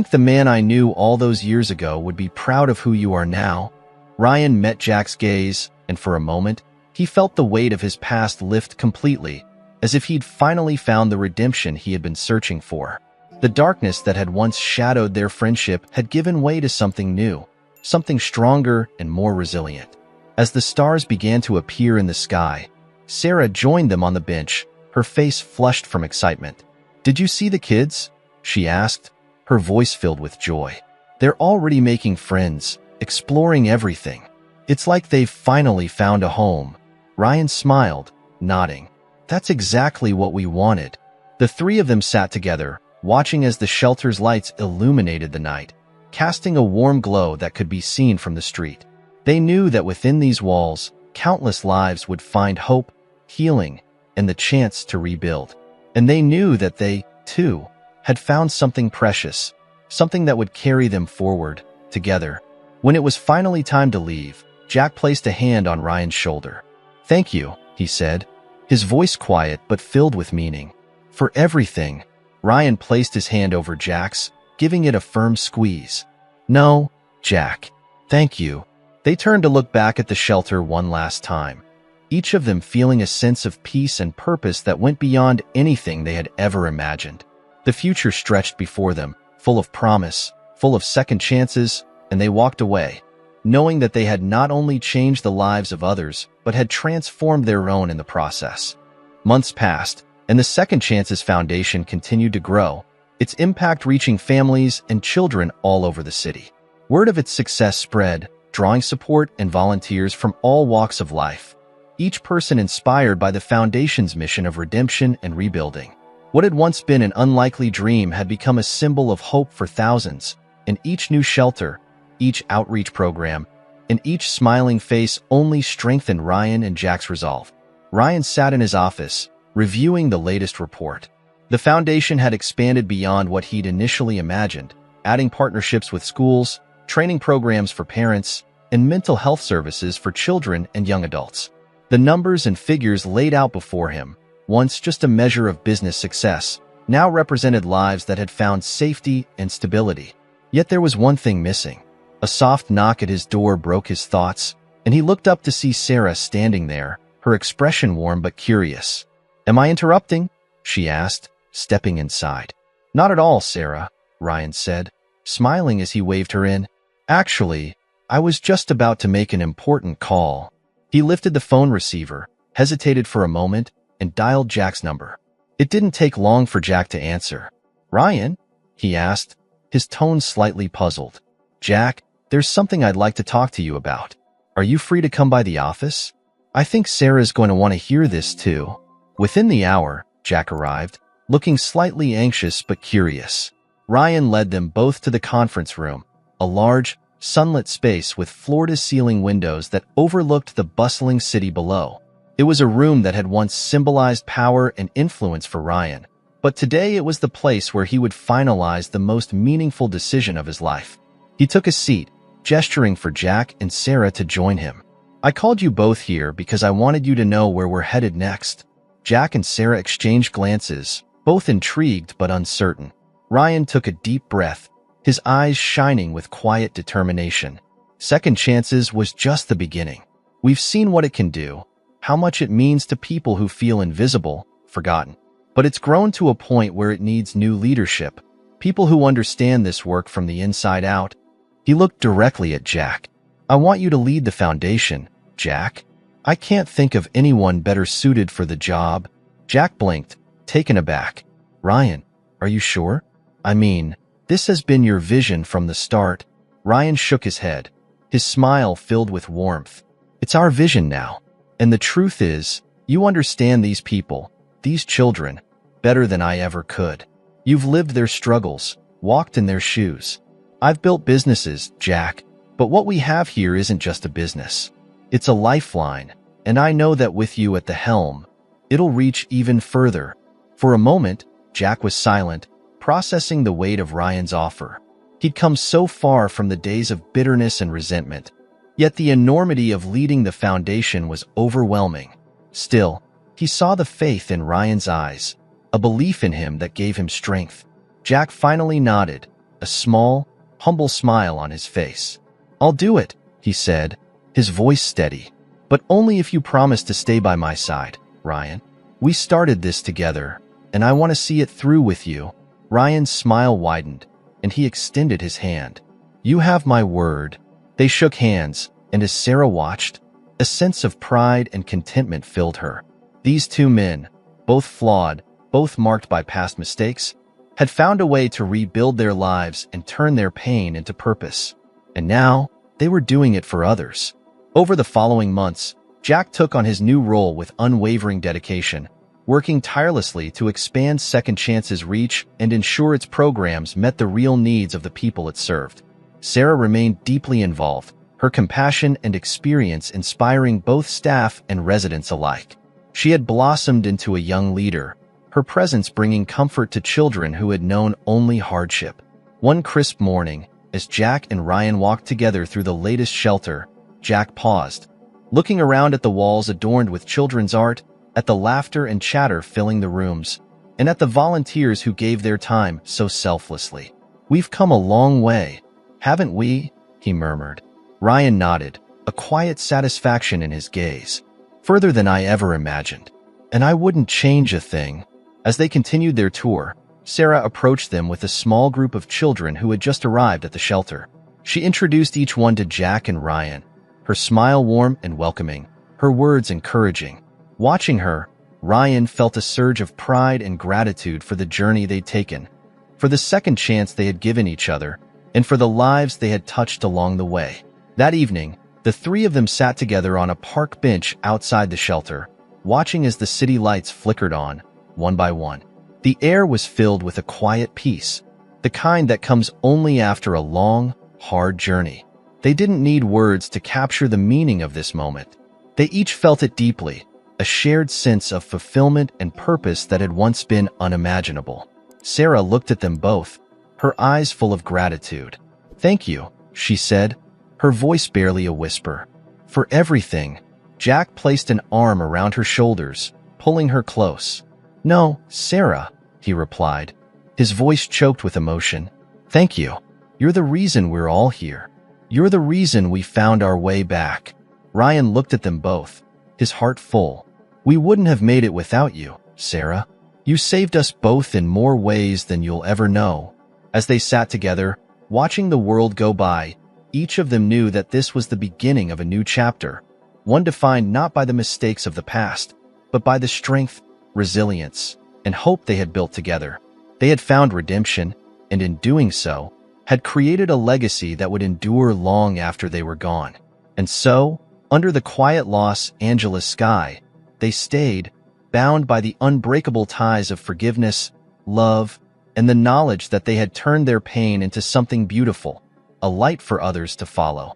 the man I knew all those years ago would be proud of who you are now." Ryan met Jack's gaze, and for a moment, he felt the weight of his past lift completely, as if he'd finally found the redemption he had been searching for. The darkness that had once shadowed their friendship had given way to something new, something stronger and more resilient. As the stars began to appear in the sky, Sarah joined them on the bench, her face flushed from excitement. "Did you see the kids?" she asked, her voice filled with joy. "They're already making friends, exploring everything. It's like they've finally found a home." Ryan smiled, nodding. "That's exactly what we wanted." The three of them sat together, watching as the shelter's lights illuminated the night, casting a warm glow that could be seen from the street. They knew that within these walls, countless lives would find hope, healing, and the chance to rebuild. And they knew that they, too, had found something precious, something that would carry them forward, together. When it was finally time to leave, Jack placed a hand on Ryan's shoulder. "Thank you," he said, his voice quiet but filled with meaning. "For everything." Ryan placed his hand over Jack's, giving it a firm squeeze. "No, Jack. Thank you." They turned to look back at the shelter one last time, each of them feeling a sense of peace and purpose that went beyond anything they had ever imagined. The future stretched before them, full of promise, full of second chances, and they walked away, knowing that they had not only changed the lives of others, but had transformed their own in the process. Months passed, and the Second Chances Foundation continued to grow, its impact reaching families and children all over the city. Word of its success spread, drawing support and volunteers from all walks of life, each person inspired by the Foundation's mission of redemption and rebuilding. What had once been an unlikely dream had become a symbol of hope for thousands, and each new shelter, each outreach program, and each smiling face only strengthened Ryan and Jack's resolve. Ryan sat in his office, reviewing the latest report. The foundation had expanded beyond what he'd initially imagined, adding partnerships with schools, training programs for parents, and mental health services for children and young adults. The numbers and figures laid out before him, once just a measure of business success, now represented lives that had found safety and stability. Yet there was one thing missing. A soft knock at his door broke his thoughts, and he looked up to see Sarah standing there, her expression warm but curious. "Am I interrupting?" she asked, stepping inside. "Not at all, Sarah," Ryan said, smiling as he waved her in. "Actually, I was just about to make an important call." He lifted the phone receiver, hesitated for a moment, and dialed Jack's number. It didn't take long for Jack to answer. "Ryan?" he asked, his tone slightly puzzled. "Jack, there's something I'd like to talk to you about. Are you free to come by the office? I think Sarah's going to want to hear this too." Within the hour, Jack arrived, looking slightly anxious but curious. Ryan led them both to the conference room, a large, sunlit space with floor-to-ceiling windows that overlooked the bustling city below. It was a room that had once symbolized power and influence for Ryan, but today it was the place where he would finalize the most meaningful decision of his life. He took a seat, gesturing for Jack and Sarah to join him. "I called you both here because I wanted you to know where we're headed next." Jack and Sarah exchanged glances, both intrigued but uncertain. Ryan took a deep breath, his eyes shining with quiet determination. Second Chances was just the beginning. We've seen what it can do, how much it means to people who feel invisible, forgotten. But it's grown to a point where it needs new leadership, people who understand this work from the inside out. He looked directly at Jack. I want you to lead the foundation, Jack. I can't think of anyone better suited for the job. Jack blinked, taken aback. Ryan, are you sure? I mean, this has been your vision from the start. Ryan shook his head, his smile filled with warmth. It's our vision now. And the truth is, you understand these people, these children, better than I ever could. You've lived their struggles, walked in their shoes. I've built businesses, Jack, but what we have here isn't just a business. It's a lifeline, and I know that with you at the helm, it'll reach even further. For a moment, Jack was silent, processing the weight of Ryan's offer. He'd come so far from the days of bitterness and resentment, yet the enormity of leading the foundation was overwhelming. Still, he saw the faith in Ryan's eyes, a belief in him that gave him strength. Jack finally nodded, a small, humble smile on his face. I'll do it, he said, his voice steady. But only if you promise to stay by my side, Ryan. We started this together, and I want to see it through with you. Ryan's smile widened, and he extended his hand. You have my word. They shook hands, and as Sarah watched, a sense of pride and contentment filled her. These two men, both flawed, both marked by past mistakes, had found a way to rebuild their lives and turn their pain into purpose. And now, they were doing it for others. Over the following months, Jack took on his new role with unwavering dedication, working tirelessly to expand Second Chance's reach and ensure its programs met the real needs of the people it served. Sarah remained deeply involved, her compassion and experience inspiring both staff and residents alike. She had blossomed into a young leader, her presence bringing comfort to children who had known only hardship. One crisp morning, as Jack and Ryan walked together through the latest shelter, Jack paused, looking around at the walls adorned with children's art, at the laughter and chatter filling the rooms, and at the volunteers who gave their time so selflessly. We've come a long way, haven't we? He murmured. Ryan nodded, a quiet satisfaction in his gaze. Further than I ever imagined. And I wouldn't change a thing. As they continued their tour, Sarah approached them with a small group of children who had just arrived at the shelter. She introduced each one to Jack and Ryan, her smile warm and welcoming, her words encouraging. Watching her, Ryan felt a surge of pride and gratitude for the journey they'd taken, for the second chance they had given each other, and for the lives they had touched along the way. That evening, the three of them sat together on a park bench outside the shelter, watching as the city lights flickered on, one by one. The air was filled with a quiet peace, the kind that comes only after a long, hard journey. They didn't need words to capture the meaning of this moment. They each felt it deeply, a shared sense of fulfillment and purpose that had once been unimaginable. Sarah looked at them both, her eyes full of gratitude. Thank you, she said, her voice barely a whisper. For everything. Jack placed an arm around her shoulders, pulling her close. No, Sarah, he replied, his voice choked with emotion. Thank you. You're the reason we're all here. You're the reason we found our way back. Ryan looked at them both, his heart full. We wouldn't have made it without you, Sarah. You saved us both in more ways than you'll ever know. As they sat together, watching the world go by, each of them knew that this was the beginning of a new chapter, one defined not by the mistakes of the past, but by the strength, resilience, and hope they had built together. They had found redemption, and in doing so, had created a legacy that would endure long after they were gone. And so, under the quiet Los Angeles sky, they stayed, bound by the unbreakable ties of forgiveness, love, and the knowledge that they had turned their pain into something beautiful, a light for others to follow.